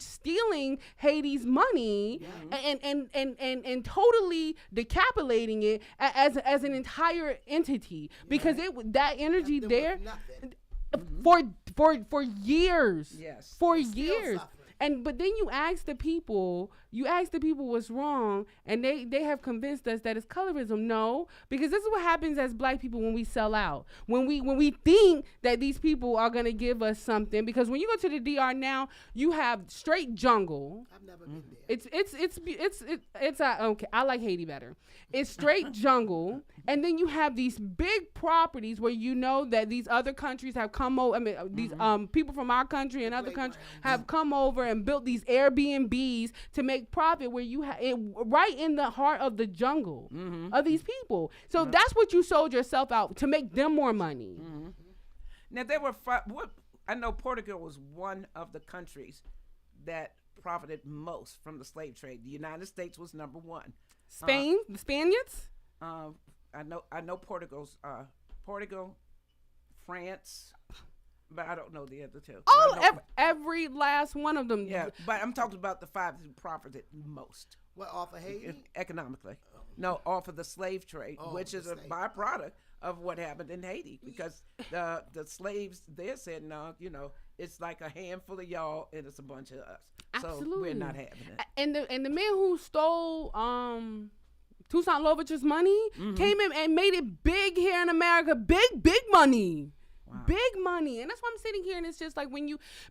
stealing Haiti's money and totally decapitating it as an entire entity because that energy there for years. Yes. For years. But then you ask the people what's wrong, and they have convinced us that it's colorism. No, because this is what happens as black people when we sell out. When we think that these people are gonna give us something, because when you go to the DR now, you have straight jungle. I've never been there. It's okay. I like Haiti better. It's straight jungle, and then you have these big properties where you know that these other countries have come over. I mean, these people from our country and other countries have come over and built these Airbnbs to make profit, where you have it right in the heart of the jungle of these people. So that's what you sold yourself out to make them more money. Now there were I know Portugal was one of the countries that profited most from the slave trade. The United States was number one. Spain, the Spaniards. I know Portugal, France, but I don't know the other two. Every last one of them. Yeah, but I'm talking about the 5 who profited most. What, off of Haiti? Economically. No, off of the slave trade, which is a byproduct of what happened in Haiti, because the slaves there said, no, it's like a handful of y'all and it's a bunch of us. Absolutely. So we're not having it. And the man who stole Toussaint Louverture's money came in and made it big here in America. Big money. Wow. Big money. And that's why I'm sitting here, and it's just like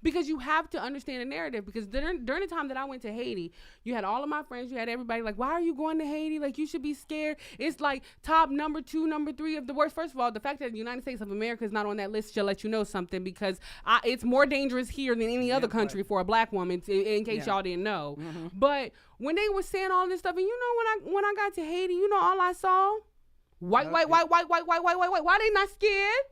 because you have to understand the narrative, because during the time that I went to Haiti, you had all of my friends, you had everybody like, why are you going to Haiti? Like, you should be scared. It's like top number 2, number 3 of the worst. First of all, the fact that the United States of America is not on that list should let you know something, because it's more dangerous here than any other country for a black woman, in case y'all didn't know. But when they were saying all this stuff, and when I got to Haiti, all I saw, white. Why they not scared?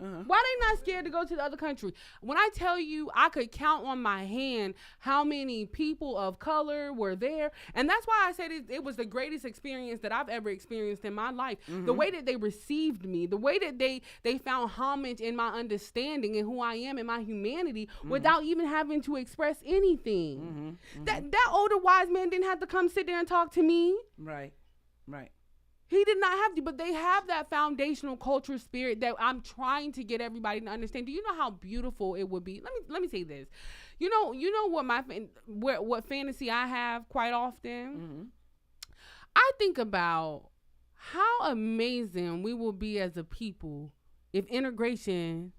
Why they not scared to go to the other country? When I tell you, I could count on my hand how many people of color were there. And that's why I said it was the greatest experience that I've ever experienced in my life. The way that they received me, the way that they found homage in my understanding and who I am and my humanity without even having to express anything. That older wise man didn't have to come sit there and talk to me. Right. He did not have to, but they have that foundational culture spirit that I'm trying to get everybody to understand. Do you know how beautiful it would be? Let me say this. You know what fantasy I have quite often? I think about how amazing we will be as a people if integration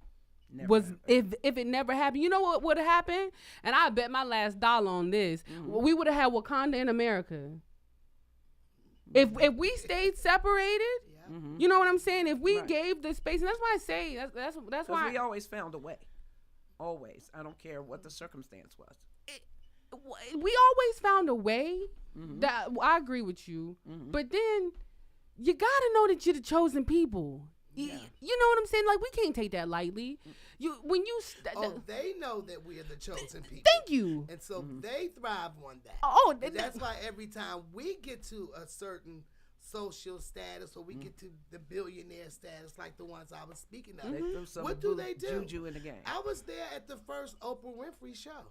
if it never happened. You know what would have happened? And I bet my last dollar on this. We would have had Wakanda in America. If we stayed separated, you know what I'm saying? If we gave the space, and that's why I say that's why we always found a way. Always. I don't care what the circumstance was. We always found a way. That I agree with you, but then you gotta know that you're the chosen people. You know what I'm saying? Like, we can't take that lightly. They know that we are the chosen people. Thank you. And so they thrive on that. And that's why every time we get to a certain social status, or we get to the billionaire status, like the ones I was speaking of, what do they do? Juju in the game. I was there at the first Oprah Winfrey show.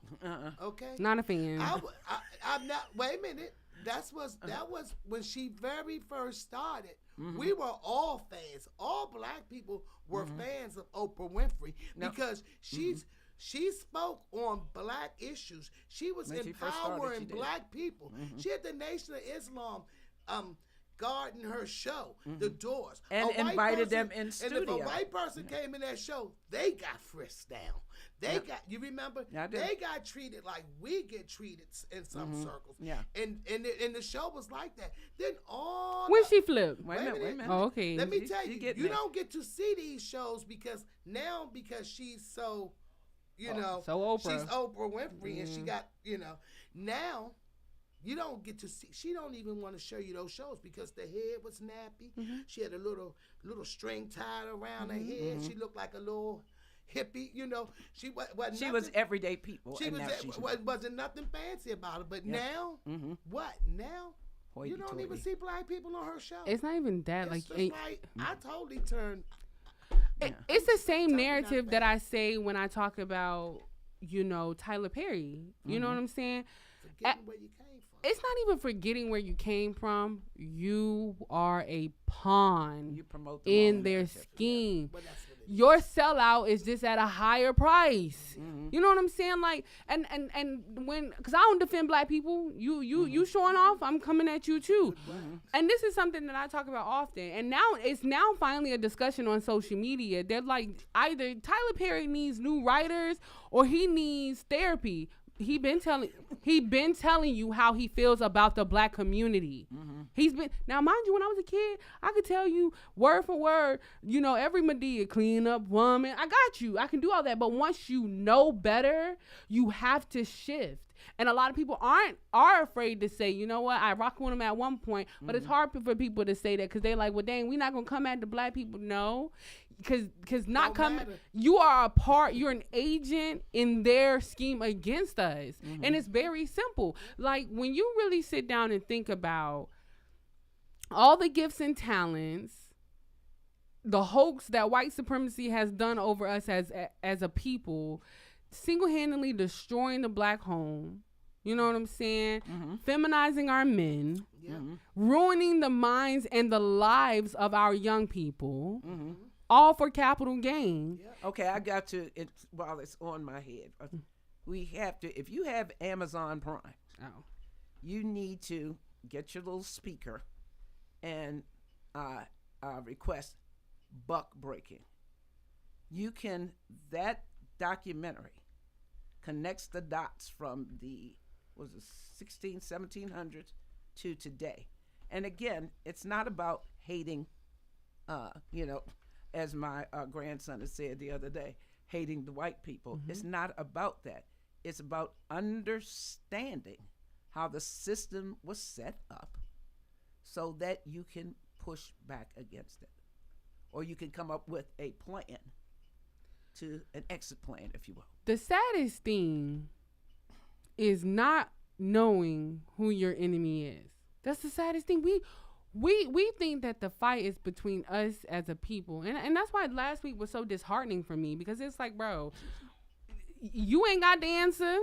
Okay, not a fan. I'm not. Wait a minute. That was when she very first started. We were all fans. All black people were fans of Oprah Winfrey because she spoke on black issues. She was empowering black people. She had the Nation of Islam guarding her show, the doors. And invited them in studio. And if a white person came in that show, they got frisked down. They got, you remember? They got treated like we get treated in some circles. Yeah. And the show was like that. Then when she flipped. Wait a minute. Oh, okay. Let me tell you, you don't get to see these shows because she's so, so Oprah. She's Oprah Winfrey and she got, now you don't get to see. She don't even want to show you those shows because the head was nappy. She had a little string tied around her head. She looked like a little hippie, She wasn't. She was everyday people. Wasn't nothing fancy about it. But now, what now? You don't even see black people on her show. It's not even that. It's just I totally turned. It's the same narrative that I say when I talk about, Tyler Perry. You know what I'm saying? Forgetting where you came from. It's not even forgetting where you came from. You are a pawn in their scheme. Yeah. Your sellout is just at a higher price. You know what I'm saying? Like, and when, because I don't defend black people, you showing off, I'm coming at you too. And this is something that I talk about often. And now it's finally a discussion on social media. They're like, either Tyler Perry needs new writers or he needs therapy. He been telling you how he feels about the black community. He's been, now mind you, when I was a kid, I could tell you word for word, every Madea, clean up woman. I got you. I can do all that. But once you know better, you have to shift. And a lot of people are afraid to say, you know what, I rock with them at one point, but it's hard for people to say that because they're like, well, dang, we're not gonna come at the black people. No, because not coming, you are a part, you're an agent in their scheme against us. And it's very simple. Like when you really sit down and think about all the gifts and talents, the hoax that white supremacy has done over us as a people, single-handedly destroying the black home, you know what I'm saying? Feminizing our men, ruining the minds and the lives of our young people, all for capital gain. Okay, I got to, while it's on my head, we have to, if you have Amazon Prime, you need to get your little speaker and request buck breaking. That documentary connects the dots from the 1700s to today. And again, it's not about hating, as my grandson has said the other day, hating the white people. It's not about that. It's about understanding how the system was set up so that you can push back against it. Or you can come up with a plan, an exit plan, if you will. The saddest thing is not knowing who your enemy is. That's the saddest thing. We think that the fight is between us as a people. And that's why last week was so disheartening for me, because it's like, bro, you ain't got the answer.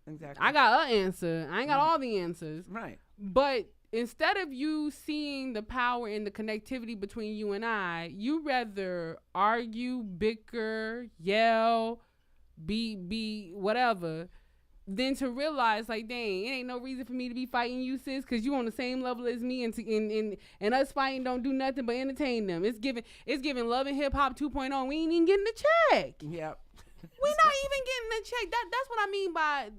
Exactly. I got an answer. I ain't got all the answers. Right. But instead of you seeing the power and the connectivity between you and I, you rather argue, bicker, yell, be whatever, than to realize, like, dang, it ain't no reason for me to be fighting you, sis, because you on the same level as me, and us fighting don't do nothing but entertain them. It's giving Love and Hip Hop 2.0. We ain't even getting the check. Yep. We not even getting the check. That's what I mean by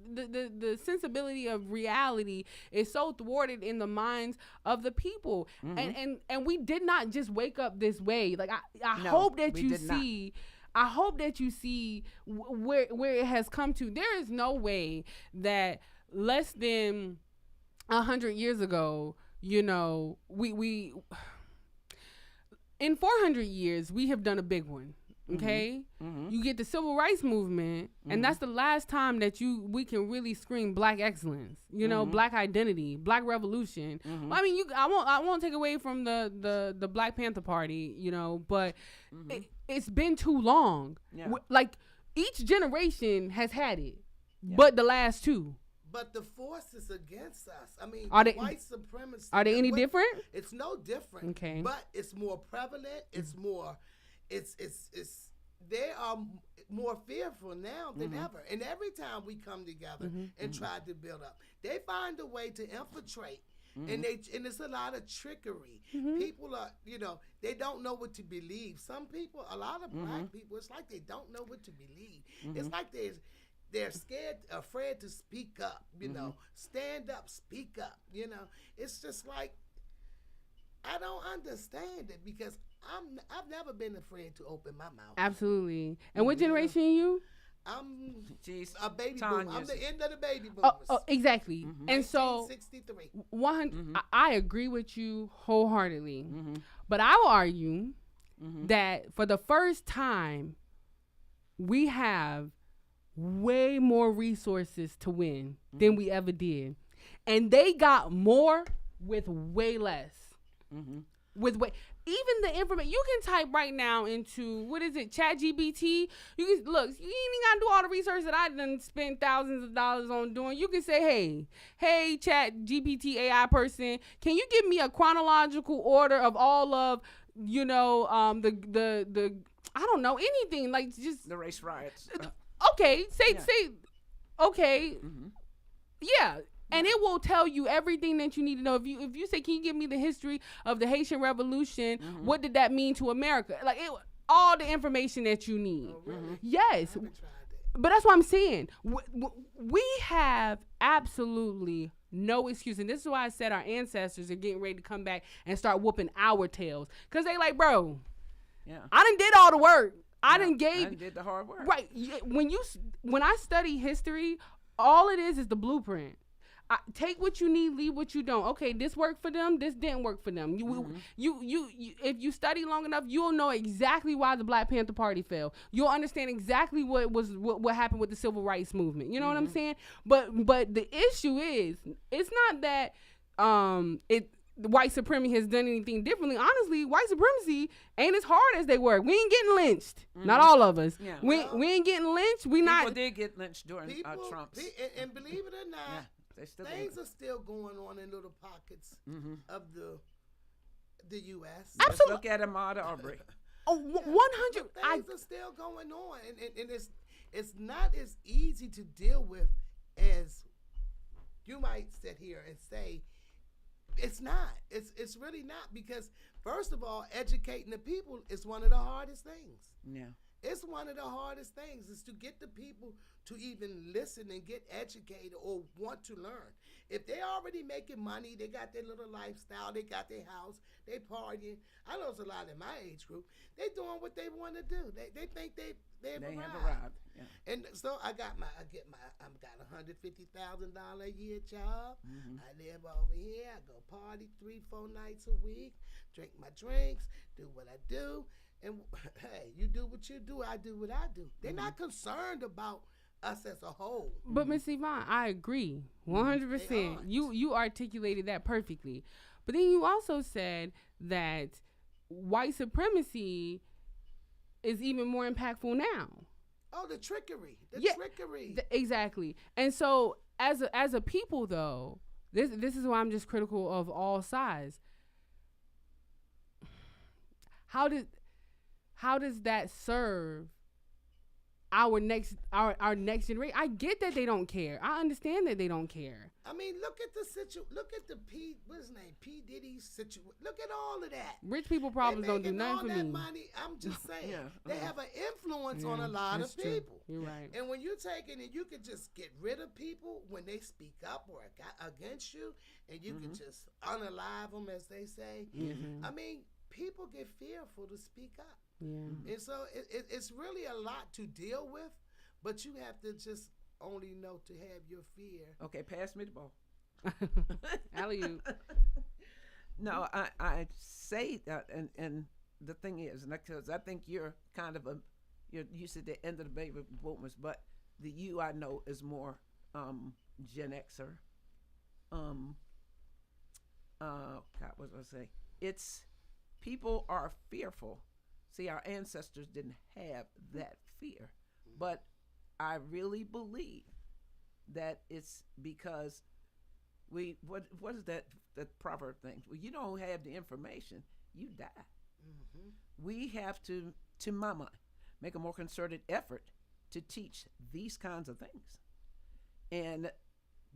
the sensibility of reality is so thwarted in the minds of the people. And we did not just wake up this way. Like I hope that you see. I hope that you see where it has come to. There is no way that less than 100 years ago, we in 400 years we have done a big one. Okay, you get the civil rights movement, and that's the last time that we can really scream black excellence, black identity, black revolution. I mean, I won't take away from the Black Panther Party, but it's been too long. Yeah. Like each generation has had it, but the last two. But the forces against us, I mean, white supremacy. Are they any different? It's no different. Okay, but it's more prevalent. It's more. It's they are more fearful now than ever. And every time we come together and try to build up, they find a way to infiltrate and it's a lot of trickery. People are, they don't know what to believe. Some people, a lot of black people, it's like they don't know what to believe. It's like they're scared, afraid to speak up. Stand up, speak up. It's just like I don't understand it because I've never been afraid to open my mouth. Absolutely. And what generation are you? I'm a baby boomer. I'm the end of the baby boomers. Oh, exactly. And so 1963. 100. I agree with you wholeheartedly. But I will argue that for the first time, we have way more resources to win than we ever did, and they got more with way less. Even the information you can type right now into what is it, ChatGPT. You can look. You ain't even gotta do all the research that I done spent thousands of dollars on doing. You can say, hey, ChatGPT AI person, can you give me a chronological order of all of the I don't know anything, like just the race riots. Okay, say okay, yeah. And it will tell you everything that you need to know. If you say, can you give me the history of the Haitian Revolution? What did that mean to America? Like all the information that you need. Oh, really? Yes. But that's what I'm saying. We have absolutely no excuse. And this is why I said our ancestors are getting ready to come back and start whooping our tails. Because they like, bro, I done did all the work. I done did the hard work. Right. When I study history, all it is the blueprint. Take what you need, leave what you don't. Okay, this worked for them. This didn't work for them. You if you study long enough, you'll know exactly why the Black Panther Party fell. You'll understand exactly what happened with the Civil Rights Movement. You know what I'm saying? But the issue is, it's not that white supremacy has done anything differently. Honestly, white supremacy ain't as hard as they were. We ain't getting lynched. Not all of us. Yeah. We ain't getting lynched. People did get lynched during Trump's. And believe it or not. Things are still going on in little pockets of the U.S. Absolutely. Let's look at Ahmaud Arbery. 100. Things are still going on, and it's not as easy to deal with as you might sit here and say. It's not. It's really not, because first of all, educating the people is one of the hardest things. Yeah. It's one of the hardest things is to get the people to even listen and get educated or want to learn. If they're already making money, they got their little lifestyle, they got their house, they partying. I know it's a lot in my age group. They doing what they want to do. They think they've arrived. Yeah. And so I got $150,000 a year job. I live over here. I go party 3-4 nights a week, drink my drinks, do what I do. And hey, you do what you do, I do what I do. They're not concerned about us as a whole. But Miss Yvonne, I agree 100%. You articulated that perfectly. But then you also said that white supremacy is even more impactful now. Oh, the trickery. Trickery. Exactly. And so as a people though, this is why I'm just critical of all sides. How does that serve our next generation? I get that they don't care. I understand that they don't care. I mean, look at the what's his name? P. Diddy's situation. Look at all of that. Rich people problems don't do nothing for me. Money, I'm just saying, they have an influence on a lot of people. You're right. And when you take it and you can just get rid of people when they speak up or against you, and you can just unalive them, as they say. I mean, people get fearful to speak up. Yeah. And so it's really a lot to deal with, but you have to just only know to have your fear. Okay, pass me the ball. Alley-oop. No, I say that, and the thing is, because I think you're kind of you said the end of the baby boomers, but the you I know is more Gen Xer. God, what was I say? It's people are fearful. See, our ancestors didn't have that fear, but I really believe that it's because what is that proverb thing? Well, you don't have the information, you die. We have to my mind, make a more concerted effort to teach these kinds of things, and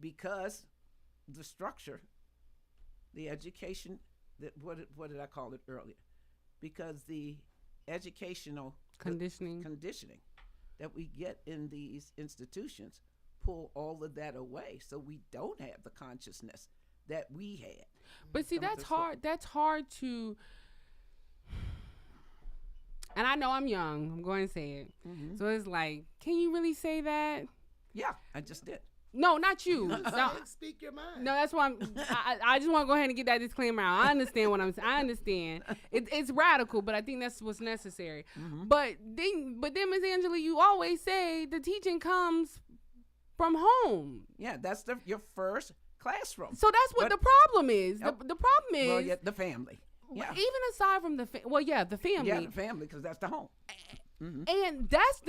because the structure the education that what did I call it earlier? Because the educational conditioning that we get in these institutions pull all of that away, so we don't have the consciousness that we had. But see, that's hard. That's hard to. And I know I'm young. I'm going to say it. Mm-hmm. So it's like, can you really say that? Yeah, I just did. No, not you. No, speak your mind. No, that's why I just want to go ahead and get that disclaimer out. I understand what I'm saying. I understand. It's radical, but I think that's what's necessary. Mm-hmm. But then, Ms. Angela, you always say the teaching comes from home. Yeah, that's your first classroom. So that's what the problem is. The problem is... Well, yeah, the family. Yeah. Even aside from the family. Yeah, the family, because that's the home. Mm-hmm. And that's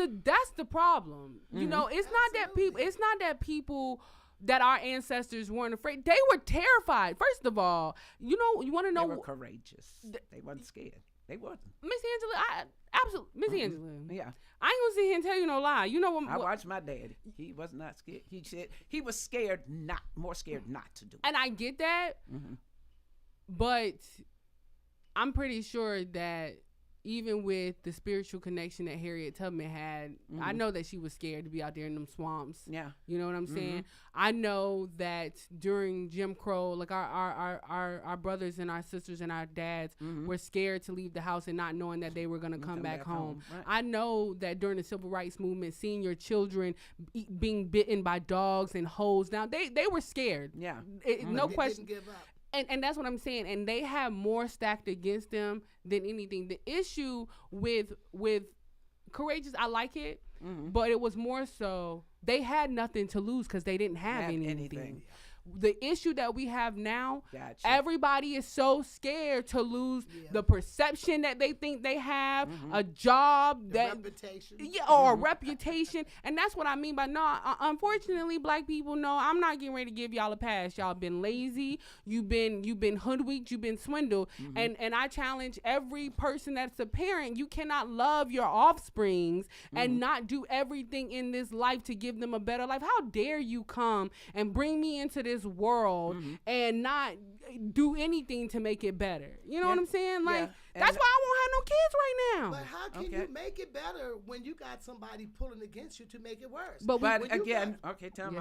the problem. Mm-hmm. You know, it's not that people that our ancestors weren't afraid. They were terrified. First of all, you want to know, they were courageous. They wasn't scared. They wasn't. Miss Angela, absolutely, Miss Mm-hmm. Angela. Yeah. I ain't gonna sit here and tell you no lie. You know what? I watched my daddy. He was not scared. He said he was more scared not to do it. And I get that, mm-hmm. but I'm pretty sure that even with the spiritual connection that Harriet Tubman had, mm-hmm. I know that she was scared to be out there in them swamps. Yeah. You know what I'm saying? Mm-hmm. I know that during Jim Crow, like our brothers and our sisters and our dads mm-hmm. were scared to leave the house and not knowing that they were going to come back home. Right. I know that during the civil rights movement, seeing your children being bitten by dogs and hoes down, they were scared. Yeah. Mm-hmm. No question. Didn't give up. And that's what I'm saying. And they have more stacked against them than anything. The issue with Courageous, I like it, mm-hmm. but it was more so they had nothing to lose because they didn't have anything. The issue that we have now, everybody is so scared to lose the perception that they think they have, mm-hmm. a job, reputation. Yeah, or mm-hmm. a reputation. And that's what I mean by unfortunately, black people, no, I'm not getting ready to give y'all a pass. Y'all been lazy, you've been hoodwinked, you've been swindled. Mm-hmm. And I challenge every person that's a parent, you cannot love your offsprings mm-hmm. and not do everything in this life to give them a better life. How dare you come and bring me into this world mm-hmm. and not do anything to make it better? You know what I'm saying? Like, that's why I won't have no kids right now. But how can you make it better when you got somebody pulling against you to make it worse? But again, tell me.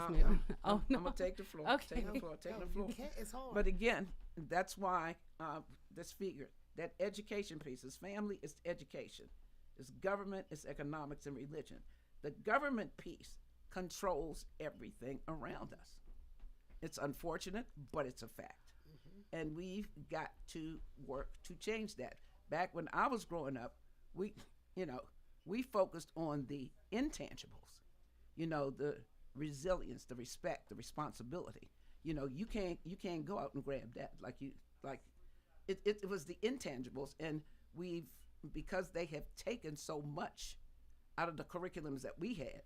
I'm gonna take the floor. Okay. Take the floor. It's hard. But again, that's why this figure, that education piece, is family, is education, it's government, it's economics and religion. The government piece controls everything around us. It's unfortunate, but it's a fact. Mm-hmm. And we've got to work to change that. Back when I was growing up, we focused on the intangibles, the resilience, the respect, the responsibility. You can't go out and grab that it was the intangibles, and because they have taken so much out of the curriculums that we had,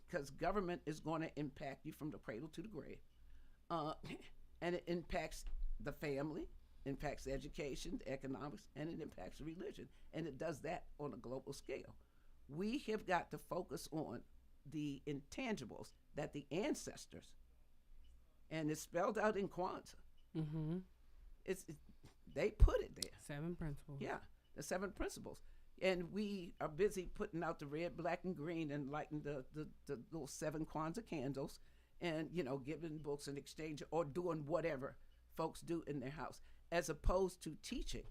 because government is going to impact you from the cradle to the grave. And it impacts the family, impacts education, the economics, and it impacts religion. And it does that on a global scale. We have got to focus on the intangibles that the ancestors, and it's spelled out in Kwanzaa. Mm-hmm. They put it there. 7 principles. Yeah, the 7 principles. And we are busy putting out the red, black, and green and lighting the little 7 Kwanzaa candles and, giving books in exchange or doing whatever folks do in their house, as opposed to teaching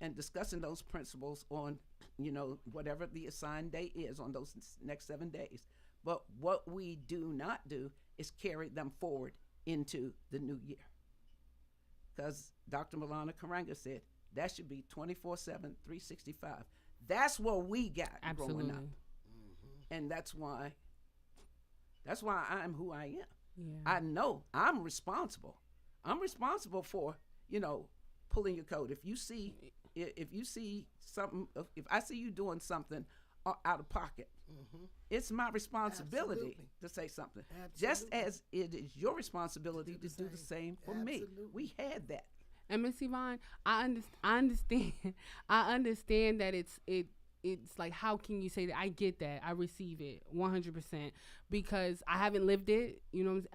and discussing those principles on, whatever the assigned day is on those next 7 days. But what we do not do is carry them forward into the new year. Because Dr. Malana Karanga said that should be 24/7, 365. That's what we got growing up. Mm-hmm. And that's why I'm who I am. Yeah. I know I'm responsible. I'm responsible for, pulling your coat. If you see something, if I see you doing something out of pocket, mm-hmm. it's my responsibility to say something. Absolutely. Just as it is your responsibility to do the same for me. We had that. And Miss Yvonne, I understand. I understand that it's like, how can you say that? I get that. I receive it 100% because I haven't lived it.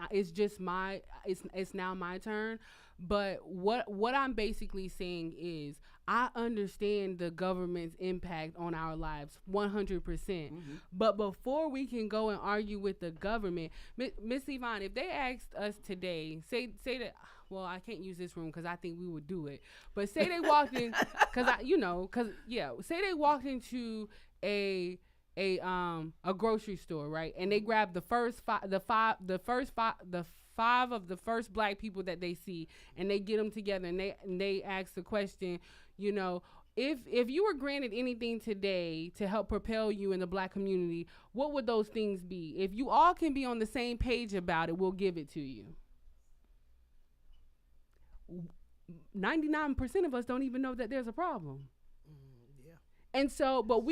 It's just it's now my turn. But what I'm basically saying is I understand the government's impact on our lives 100%. But before we can go and argue with the government, Miss Yvonne, if they asked us today, say that, well, I can't use this room because I think we would do it. But say they walked in, say they walked into a grocery store, right? And they grabbed the five of the first black people that they see, and they get them together, and they ask the question, if you were granted anything today to help propel you in the black community, what would those things be? If you all can be on the same page about it, we'll give it to you. 99% of us don't even know that there's a problem. And so, but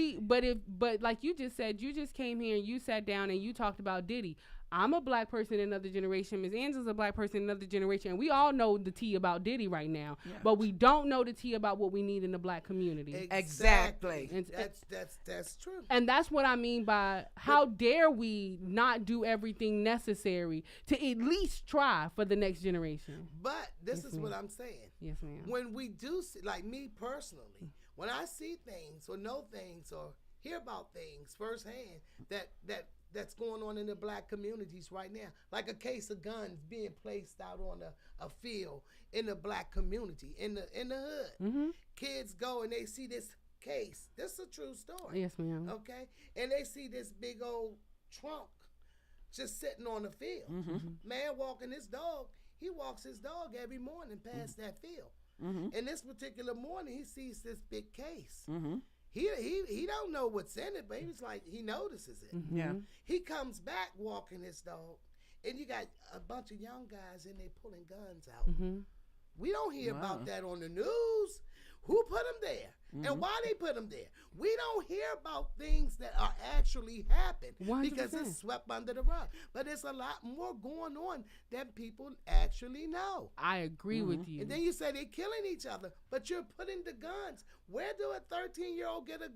like you just said, you just came here and you sat down and you talked about Diddy. I'm a black person in another generation. Ms. Angela's a black person in another generation. And we all know the tea about Diddy right now. Yeah. But we don't know the tea about what we need in the black community. Exactly. And that's true. And that's what I mean by how dare we not do everything necessary to at least try for the next generation. But this is what I'm saying. Yes, ma'am. When we do see, like me personally, when I see things or know things or hear about things firsthand that's going on in the black communities right now, like a case of guns being placed out on a field in the black community, in the hood. Kids go and they see this case. This is a true story. Yes, ma'am. Okay? And they see this big old trunk just sitting on the field. Man walking his dog. He walks his dog every morning past that field. And this particular morning, he sees this big case. He don't know what's in it, but he was like, he notices it. Yeah. He comes back walking his dog, and you got a bunch of young guys in there pulling guns out. We don't hear about that on the news. Who put them there? And why they put them there? We don't hear about things that are actually happening 100%. Because it's swept under the rug. But there's a lot more going on than people actually know. I agree with you. And then you say they're killing each other, but you're putting the guns. Where do a 13-year-old get a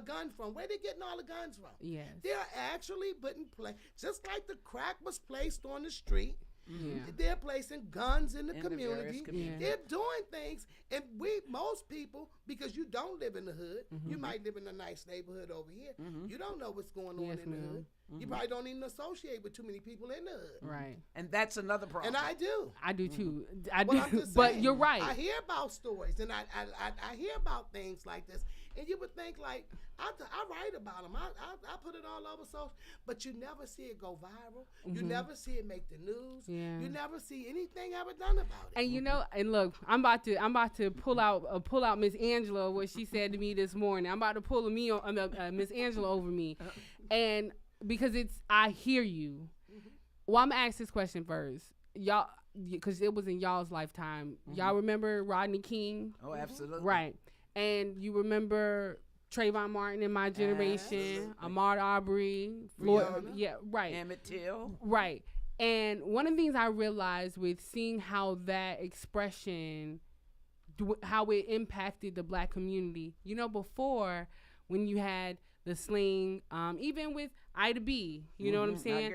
gun from? Where they getting all the guns from? Yes. They're actually putting just like the crack was placed on the street. Yeah. They're placing guns in the community. Yeah. They're doing things, and most people, because you don't live in the hood, you might live in a nice neighborhood over here. You don't know what's going on in the hood. You probably don't even associate with too many people in the hood. Right. And that's another problem. And I do. I do too. But you're right. I hear about stories, and I hear about things like this, and you would think like I write about them. I put it all over social, but you never see it go viral. You never see it make the news. Yeah. You never see anything ever done about it. And and look, I'm about to pull out Miss Angela, what she said to me this morning. I'm about to pull Miss Angela over me, and because I hear you. Well, I'm gonna ask this question first, y'all, because it was in y'all's lifetime. Y'all remember Rodney King? Oh, absolutely. Right, and you remember Trayvon Martin in my generation, Ahmaud Arbery, Floyd, right, Emmett Till, right. And one of the things I realized with seeing how that expression, how it impacted the black community, before when you had the sling, even with Ida B, you know what I'm saying?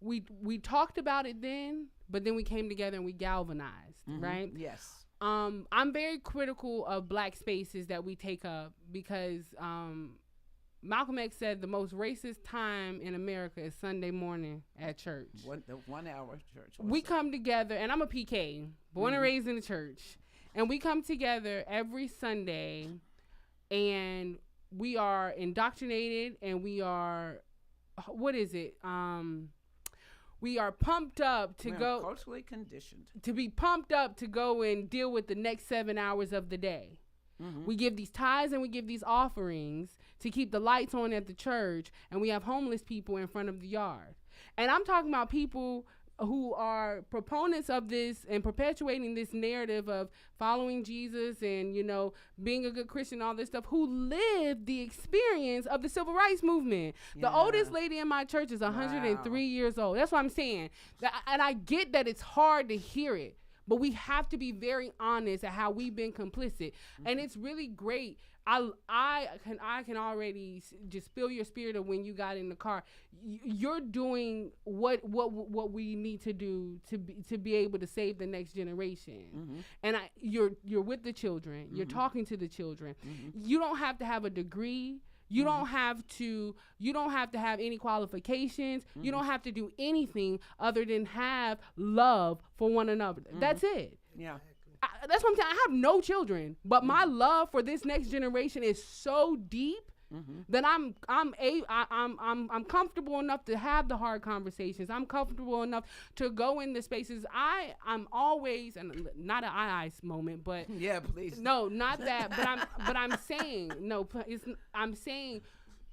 We talked about it then, but then we came together and we galvanized, right? Yes. I'm very critical of black spaces that we take up because Malcolm X said the most racist time in America is Sunday morning at church. The 1 hour church. We come together, and I'm a PK, born and raised in the church, and we come together every Sunday, and we are indoctrinated, and we are, we are pumped up to go. Culturally conditioned. To be pumped up to go and deal with the next 7 hours of the day. We give these tithes and we give these offerings to keep the lights on at the church, and we have homeless people in front of the yard. And I'm talking about people who are proponents of this and perpetuating this narrative of following Jesus and, being a good Christian, all this stuff, who lived the experience of the civil rights movement. Yeah. The oldest lady in my church is 103 years old. That's what I'm saying. And I get that it's hard to hear it, but we have to be very honest at how we've been complicit. And it's really great. I can already just feel your spirit of when you got in the car. You're doing what we need to do to be able to save the next generation. And you're with the children. You're talking to the children. You don't have to have a degree. You don't have to have any qualifications. You don't have to do anything other than have love for one another. That's it. Yeah. That's what I'm saying. I have no children, but my love for this next generation is so deep that I'm comfortable enough to have the hard conversations. I'm comfortable enough to go in the spaces. I'm always, and not an ice moment, but yeah, please. No, not that. I'm saying no. I'm saying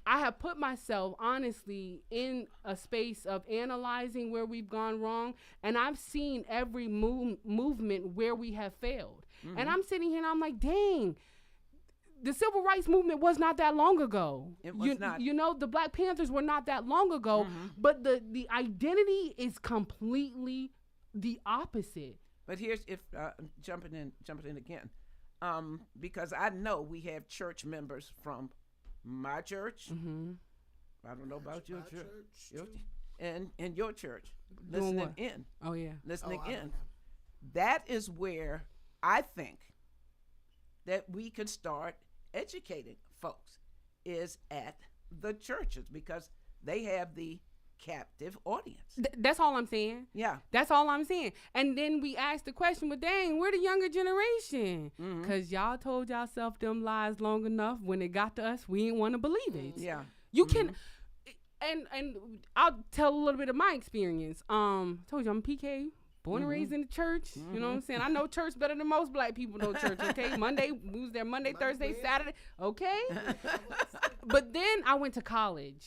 I have put myself honestly in a space of analyzing where we've gone wrong, and I've seen every movement where we have failed. And I'm sitting here and I'm like, dang, the civil rights movement was not that long ago. It was not. You know, the Black Panthers were not that long ago, but the identity is completely the opposite. But here's jumping in again, because I know we have church members from my church. I don't know about your church. And your church. Listening in. Oh, yeah. Listening in. That is where I think that we could start educating folks, is at the churches, because they have the captive audience. That's all I'm saying. Yeah. That's all I'm saying. And then we ask the question, well, dang, we're the younger generation. Because y'all told y'allself them lies long enough. When it got to us, we didn't want to believe it. Yeah. You can, and I'll tell a little bit of my experience. Told you I'm PK, born and raised in the church. You know what I'm saying? I know church better than most Black people know church, okay? We was there Monday, Thursday, Saturday, okay? But then I went to college.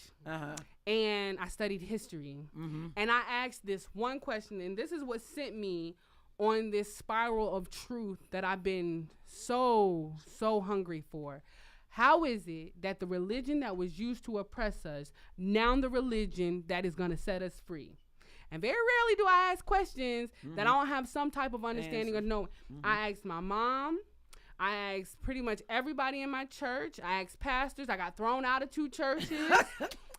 And I studied history. And I asked this one question, and this is what sent me on this spiral of truth that I've been so hungry for. How is it that the religion that was used to oppress us, now the religion that is going to set us free? And very rarely do I ask questions that I don't have some type of understanding or know. I asked my mom. I asked pretty much everybody in my church. I asked pastors. I got thrown out of 2 churches.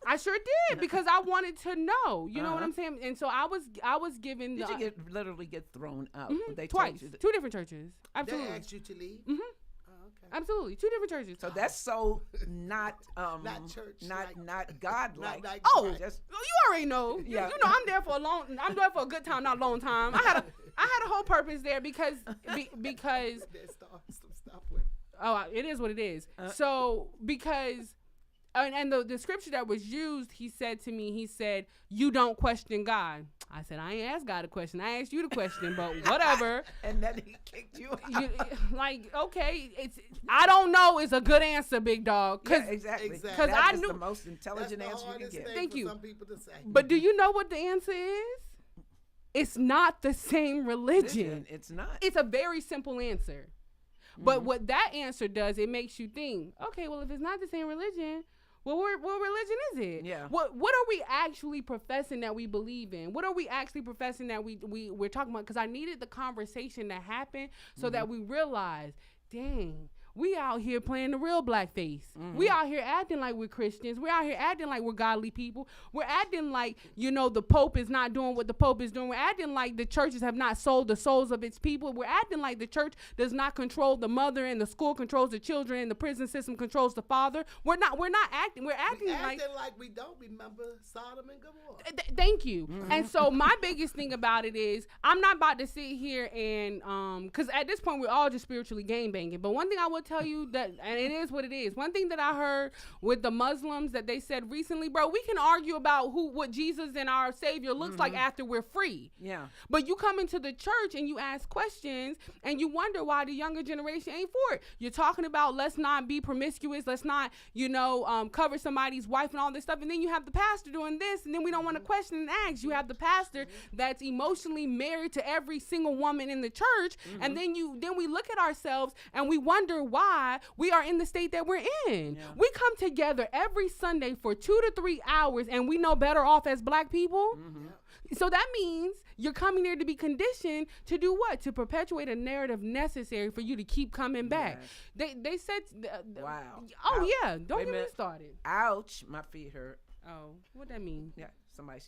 I sure did, because I wanted to know. You know what I'm saying? And so I was given. Did you literally get thrown out? They twice, told you 2 different churches. Absolutely. They asked you to leave. Okay. Absolutely, 2 different churches. So that's so not not church, not God-like. Oh, just, you already know. Yeah. You know, I'm there for a good time, not a long time. I had a whole purpose there because it is what it is. So because and the scripture that was used, he said to me, you don't question God. I said, I ain't asked God a question. I asked you the question, but whatever. And then he kicked you out. Like, okay, I don't know is a good answer, big dog. Yeah, exactly. Because I knew the most intelligent answer you can get. Thank you. Some people to say. But do you know what the answer is? It's not the same religion. It's not. It's a very simple answer. But what that answer does, it makes you think, okay, well, if it's not the same religion, well, what religion is it? Yeah. What are we actually professing that we believe in? What are we actually professing that we're talking about? Because I needed the conversation to happen so that we realize, dang, we out here playing the real blackface. We out here acting like we're Christians. We're out here acting like we're godly people. We're acting like, the Pope is not doing what the Pope is doing. We're acting like the churches have not sold the souls of its people. We're acting like the church does not control the mother, and the school controls the children, and the prison system controls the father. We're not acting. We're acting like we don't remember Sodom and Gomorrah. Thank you. And so my biggest thing about it is I'm not about to sit here and because at this point we're all just spiritually game banging. But one thing I will tell you that, and it is what it is. One thing that I heard with the Muslims that they said recently, bro, we can argue about what Jesus and our Savior looks like after we're free. Yeah. But you come into the church and you ask questions and you wonder why the younger generation ain't for it. You're talking about let's not be promiscuous, let's not, cover somebody's wife and all this stuff. And then you have the pastor doing this, and then we don't want to question and ask. You have the pastor that's emotionally married to every single woman in the church, and then we look at ourselves and we wonder why we are in the state that we're in. Yeah. We come together every Sunday for 2 to 3 hours, and we know better off as black people. Mm-hmm. So that means you're coming there to be conditioned to do what? To perpetuate a narrative necessary for you to keep coming back. Yes. They said, Wow. Oh, Ouch. yeah. Don't Wait a get me minute. started. Ouch, my feet hurt. Oh, what that mean? Yeah,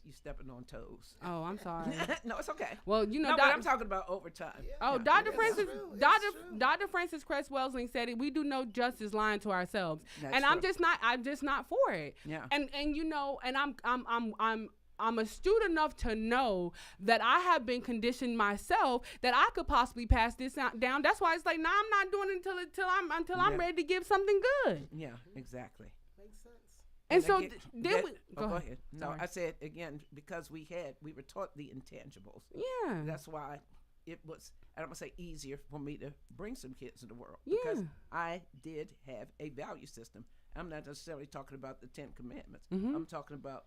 you stepping on toes. Oh, I'm sorry. No, it's okay. Well, you know, No, but I'm talking about overtime. Yeah. Oh, Yeah. Dr. It's Francis, true. It's true. Dr. Francis Cress Welsing said it. We do no justice lying to ourselves, That's and true. I'm just not for it. Yeah. And you know, and I'm astute enough to know that I have been conditioned myself that I could possibly pass this down. That's why it's like, nah, I'm not doing it until I'm Yeah. ready to give something good. Yeah, exactly. Makes sense. And so again, then we go ahead. No, Sorry. I said again because we were taught the intangibles. Yeah. That's why it was, I don't want to say easier for me to bring some kids in the world because Yeah. I did have a value system. I'm not necessarily talking about the 10 Commandments. Mhm. I'm talking about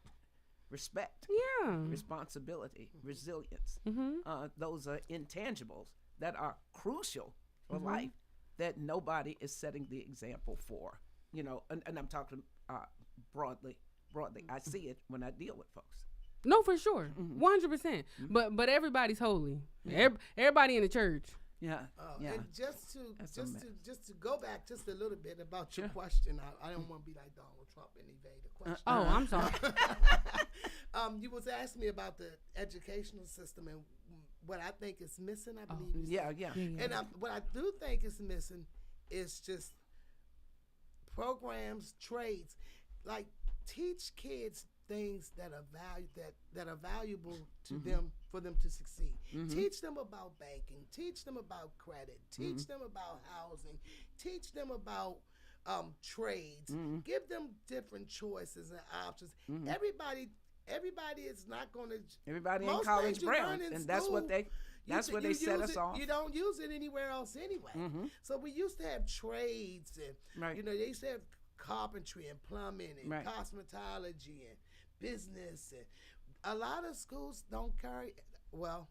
respect, Yeah. responsibility, resilience. Mm-hmm. Those are intangibles that are crucial for Mm-hmm. life that nobody is setting the example for. You know, and I'm talking broadly. I see it when I deal with folks. No, for sure, Mm-hmm. 100%. But everybody's holy. Everybody in the church. Yeah, yeah. And just That's a mess. to go back just a little bit about your Sure. question. I don't want to be like Donald Trump and evade the question. Oh, I'm sorry. You was asking me about the educational system and what I think is missing. I believe. you said. Yeah. And what I do think is missing is just programs, trades, like teach kids things that are valuable to them for them to succeed. Teach them about banking. Teach them about credit. Teach them about housing. Teach them about trades. Give them different choices and options. Everybody is not going to. Everybody in most college things you learn brown, in and that's what school, that's where they set use us it- off. You don't use it anywhere else anyway. So we used to have trades and Right. they used to have carpentry and plumbing and Right. cosmetology and business, and a lot of schools don't carry. Don't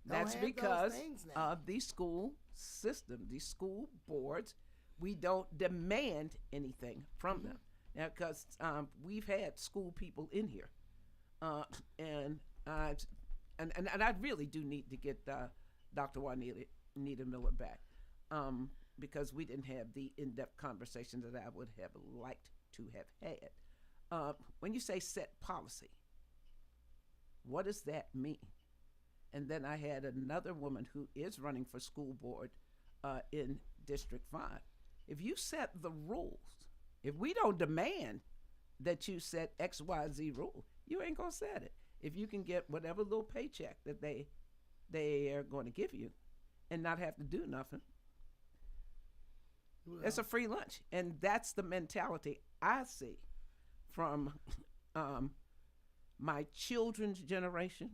That's have because those things now. of the school system, the school boards. We don't demand anything from them now because we've had school people in here, and I really do need to get Dr. Juanita Miller back because we didn't have the in-depth conversation that I would have liked to have had. When you say set policy, what does that mean? And then I had another woman who is running for school board in District 5. If you set the rules, if we don't demand that you set X, Y, Z rule, you ain't going to set it. If you can get whatever little paycheck that they are going to give you and not have to do nothing, it's a free lunch. And that's the mentality I see from my children's generation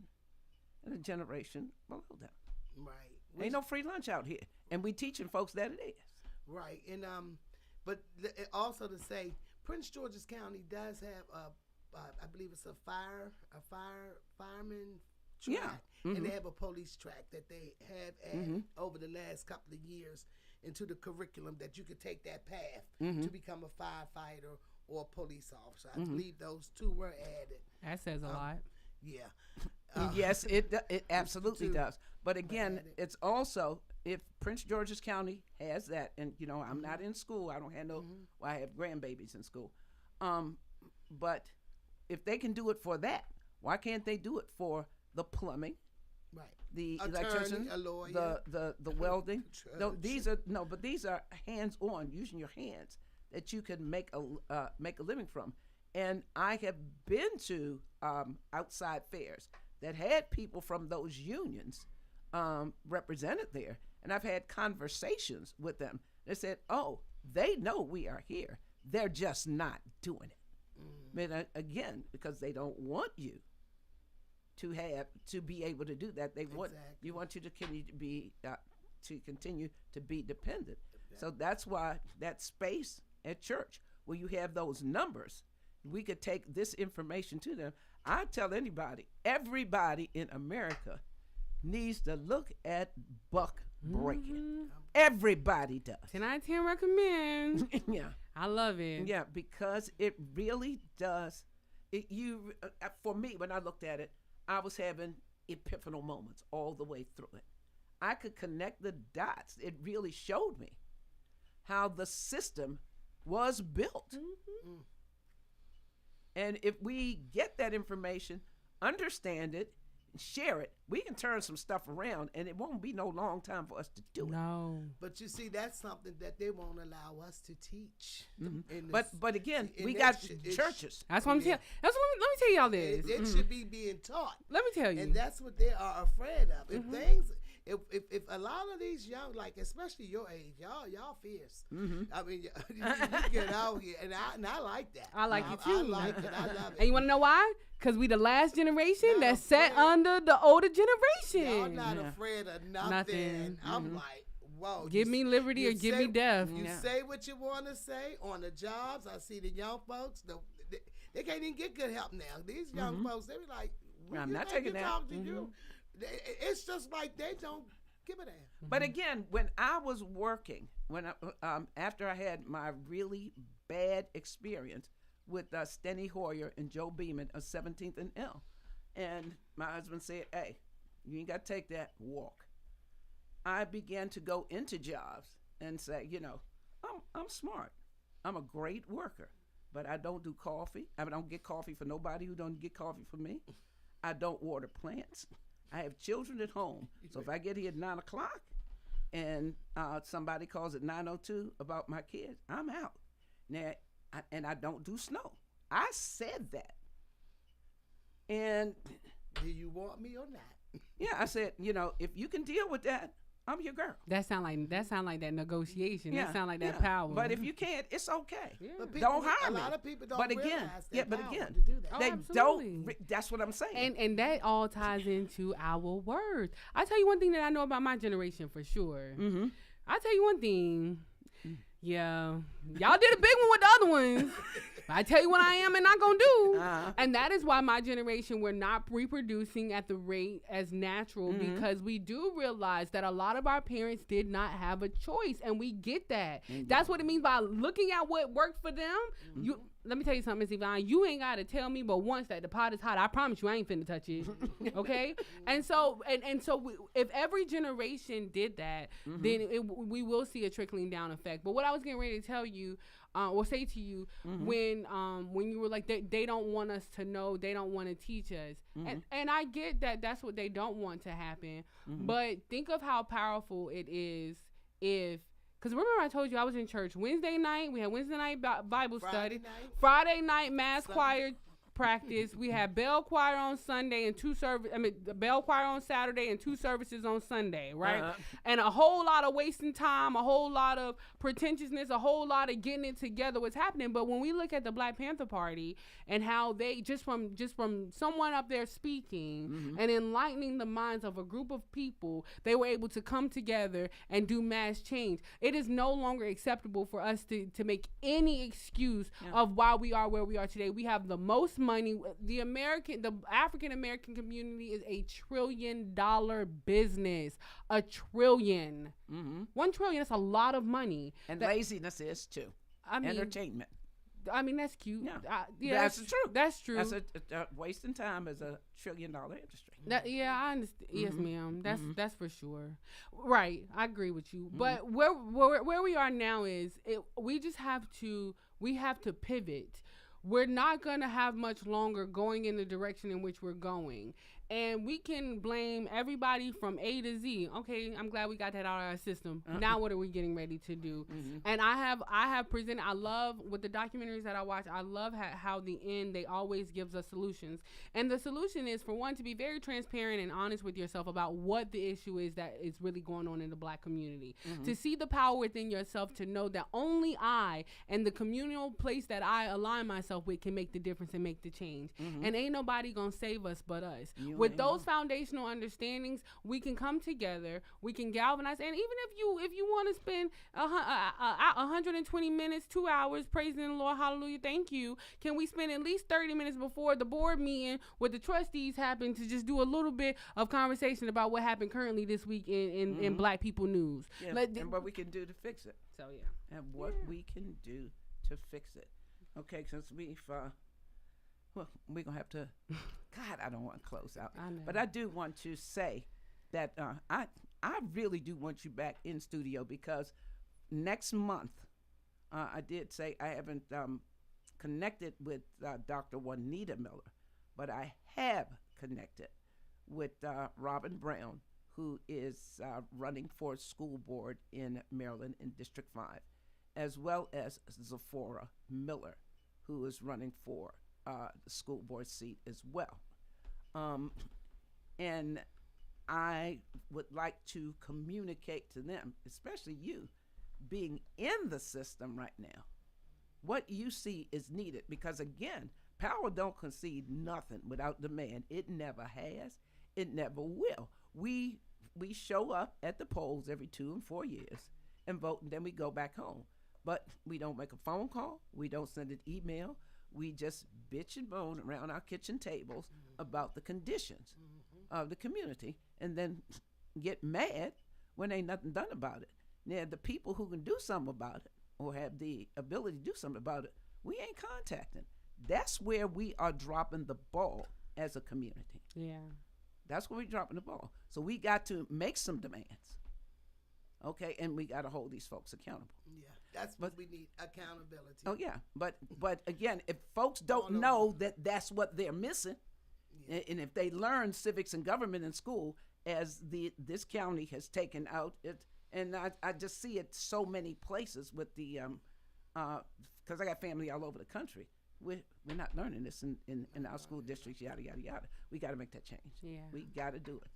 and the generation below them. Right. Ain't no free lunch out here. And we teaching folks that it is. Right, and also to say, Prince George's County does have I believe it's a fireman track, and they have a police track that they have added over the last couple of years into the curriculum that you could take that path to become a firefighter or a police officer. I believe those two were added. That says a lot. Yeah. Yes, it absolutely does. But again, it's also, if Prince George's County has that, and I'm not in school, I don't have I have grandbabies in school. But if they can do it for that, why can't they do it for the plumbing, Right. the Attorney, electrician, a lawyer. the welding? No, Judge. these are hands-on, using your hands that you can make a living from. And I have been to outside fairs that had people from those unions represented there, and I've had conversations with them. They said, "Oh, they know we are here. They're just not doing it." But again, because they don't want you to be able to do that. They want you to continue to be dependent. So that's why that space at church where you have those numbers, we could take this information to them. I tell everybody in America needs to look at Buck breaking. Everybody does. 10 out of 10 recommend. Yeah. I love it. Yeah, because it really does. For me, when I looked at it, I was having epiphanal moments all the way through it. I could connect the dots. It really showed me how the system was built. Mm-hmm. And if we get that information, understand it, share it, we can turn some stuff around, and it won't be no long time for us to do it. No. But you see, that's something that they won't allow us to teach. Mm-hmm. But again, we got churches. That's what I'm saying. Let me tell y'all this. It should be being taught. Let me tell you. And that's what they are afraid of. If a lot of these young, like especially your age, y'all fierce. Mm-hmm. I mean, you get out here, and I like that. I like it too. I like it. I love it. And you want to know why? Because we the last generation that's set under the older generation. Y'all not afraid of nothing. I'm like, whoa. Give me liberty or give me death. You say what you want to say on the jobs. I see the young folks. They can't even get good help now. These young folks, they be like, I'm not taking that. Talk to you. It's just like they don't give a damn. But again, when I was working, after I had my really bad experience with Steny Hoyer and Joe Beeman of 17th and L, and my husband said, "Hey, you ain't got to take that walk." I began to go into jobs and say, I'm smart. I'm a great worker, but I don't do coffee. I don't get coffee for nobody who don't get coffee for me. I don't water plants. I have children at home, so if I get here at 9 o'clock and somebody calls at 9:02 about my kids, I'm out. Now, and I don't do snow. I said that. And do you want me or not? Yeah, I said, if you can deal with that, I'm your girl. That sound like that negotiation. Yeah, that sound like that power. But if you can't, it's okay. Yeah. Don't hire me. A lot of people don't realize that but power again, to do that. they absolutely. don't. That's what I'm saying. And that all ties into our words. I tell you one thing that I know about my generation for sure. Mm-hmm. I tell you one thing. Yeah, y'all did a big one with the other ones. I tell you what I am and not gonna do. And that is why my generation, we're not reproducing at the rate as natural, because we do realize that a lot of our parents did not have a choice, and we get that. That's what it means by looking at what worked for them. Let me tell you something, Miss Yvonne. You ain't got to tell me but once that the pot is hot. I promise you I ain't finna touch it. Okay? And so if every generation did that, then we will see a trickling down effect. But what I was getting ready to tell you, or say to you, when you were like, they don't want us to know, they don't want to teach us. And I get that that's what they don't want to happen. But think of how powerful it is if, because remember I told you I was in church Wednesday night. We had Wednesday night Bible study. Friday night mass choir practice. We had bell choir on Sunday and the bell choir on Saturday and 2 services on Sunday, right? And a whole lot of wasting time, a whole lot of pretentiousness, a whole lot of getting it together was happening. But when we look at the Black Panther Party and how they just from someone up there speaking and enlightening the minds of a group of people, they were able to come together and do mass change. It is no longer acceptable for us to make any excuse of why we are where we are today. We have the most money. The African American community is $1 trillion business. $1 trillion. 1 trillion. That's a lot of money. And laziness is too. Entertainment. I mean, that's cute. Yeah, that's true. That's true. That's wasting time is $1 trillion industry. I understand. Yes, ma'am. That's for sure. Right. I agree with you. But where we are now is we have to pivot. We're not going to have much longer going in the direction in which we're going. And we can blame everybody from A to Z. Okay, I'm glad we got that out of our system. Now what are we getting ready to do? And I have presented, I love, with the documentaries that I watch, I love how the end, they always gives us solutions. And the solution is, for one, to be very transparent and honest with yourself about what the issue is that is really going on in the Black community. To see the power within yourself, to know that only I and the communal place that I align myself with can make the difference and make the change. And ain't nobody gonna save us but us. With those foundational understandings, we can come together. We can galvanize. And even if you want to spend 120 minutes, 2 hours praising the Lord, hallelujah, thank you. Can we spend at least 30 minutes before the board meeting with the trustees happen to just do a little bit of conversation about what happened currently this week in Black people news? Yeah. And what we can do to fix it. So yeah. And what we can do to fix it. Okay, since we've well, we're gonna have to. God, I don't want to close out, but I do want to say that I really do want you back in studio, because next month I did say I haven't connected with Dr. Juanita Miller, but I have connected with Robin Brown, who is running for school board in Maryland in District 5, as well as Zephora Miller, who is running for the school board seat as well. And I would like to communicate to them, especially you, being in the system right now, what you see is needed. Because again, power don't concede nothing without demand. It never has. It never will. We show up at the polls every 2 and 4 years and vote, and then we go back home. But we don't make a phone call. We don't send an email. We just bitch and moan around our kitchen tables about the conditions of the community, and then get mad when ain't nothing done about it. Now, the people who can do something about it or have the ability to do something about it, we ain't contacting. That's where we are dropping the ball as a community. Yeah. That's where we're dropping the ball. So we got to make some demands. Okay, and we got to hold these folks accountable. Yeah, that's what we need, accountability. Oh yeah, but again, if folks don't know that that's what they're missing, and if they learn civics and government in school, as this county has taken out it, and I just see it so many places with the because I got family all over the country. We're not learning this in our school districts, yada yada yada. We got to make that change. Yeah, we got to do it,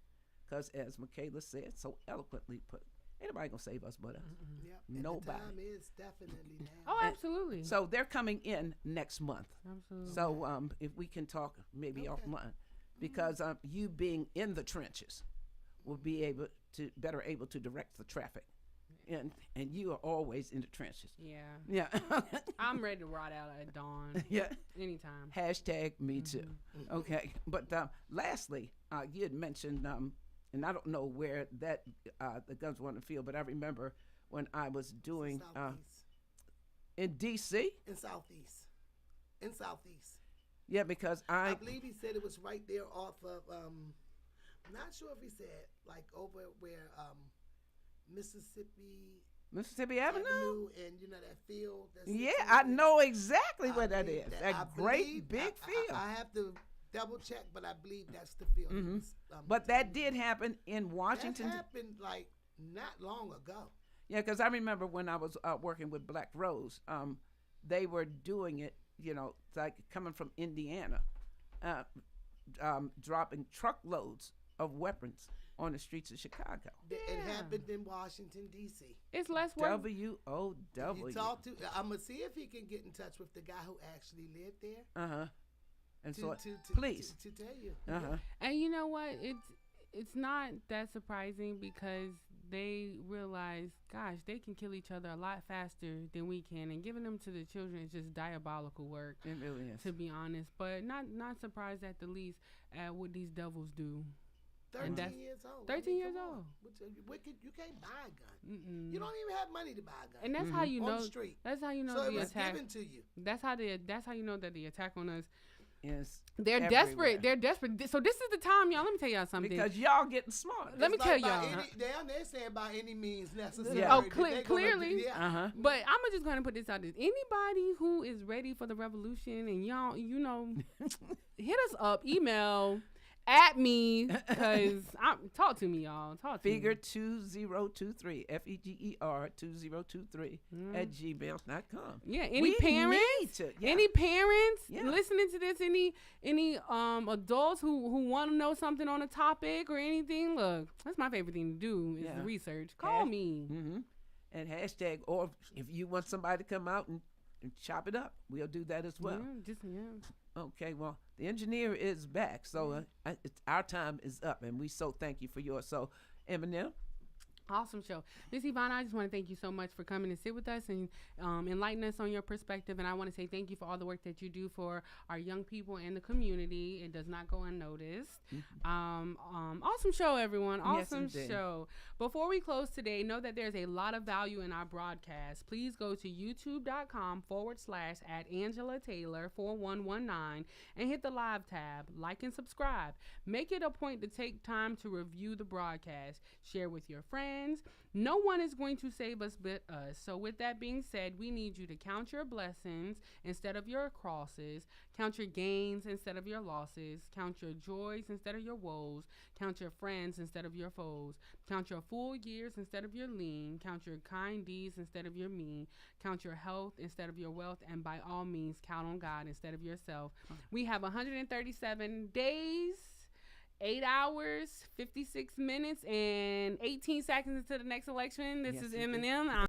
because as Michaela said so eloquently put. Ain't nobody gonna save us but us. Yep. Nobody. The time is definitely now. Oh, absolutely. So they're coming in next month. Absolutely. So if we can talk maybe offline, because you being in the trenches will be better able to direct the traffic, and you are always in the trenches. Yeah. I'm ready to ride out at dawn. Yeah. Anytime. Hashtag me too. Okay. But lastly, you had mentioned. And I don't know where that the guns were on the field, but I remember when I was doing in D.C. In Southeast. Yeah, because I believe he said it was right there off of. I'm not sure if he said like over where Mississippi Avenue, and you know that field. I know exactly where that is. That great big field. I have to double check, but I believe that's the field. Mm-hmm. But that did happen in Washington. That happened like not long ago. Yeah, because I remember when I was working with Black Rose, they were doing it, like coming from Indiana, dropping truckloads of weapons on the streets of Chicago. It happened in Washington, D.C. It's less work. W-O-W. I'm going to see if he can get in touch with the guy who actually lived there. Uh-huh. And so, please to tell you. And you know what? It's not that surprising, because they realize, gosh, they can kill each other a lot faster than we can, and giving them to the children is just diabolical work. It really is, to be honest. But not surprised at the least at what these devils do. 13 years old. 13 years old. You can't buy a gun. You don't even have money to buy a gun. And that's how you know. On the street. That's how you know so the it was attack. Given to you. That's how you know that the attack on us. They're everywhere. Desperate. They're desperate. So this is the time, y'all. Let me tell y'all something. Because y'all getting smart. Let me tell y'all. They're saying by any means necessary. Yeah. Oh, clearly. But I'm just going to put this out there. Anybody who is ready for the revolution, and y'all, hit us up, email at me, because talk to me, y'all. Talk to Figure me. 2023, FEGER 2023 at gmail.com. Yeah, any parents listening to this, any adults who want to know something on a topic or anything, look, that's my favorite thing to do is the research. Call me. Mm-hmm. And hashtag, or if you want somebody to come out and chop it up, we'll do that as well. Yeah. Okay, well, the engineer is back, so our time is up, and we so thank you for yours. So, Eminem. Awesome show. Miss Yvonne, I just want to thank you so much for coming and sit with us and enlighten us on your perspective. And I want to say thank you for all the work that you do for our young people and the community. It does not go unnoticed. Awesome show, everyone. Awesome show. Before we close today, know that there's a lot of value in our broadcast. Please go to youtube.com/@AngelaTaylor4119 and hit the live tab. Like and subscribe. Make it a point to take time to review the broadcast. Share with your friends. No one is going to save us but us. So with that being said, we need you to count your blessings instead of your crosses, count your gains instead of your losses, count your joys instead of your woes, count your friends instead of your foes, count your full years instead of your lean, count your kind deeds instead of your mean, count your health instead of your wealth, and by all means count on God instead of yourself. We have 137 days, 8 hours, 56 minutes, and 18 seconds into the next election. This is Eminem.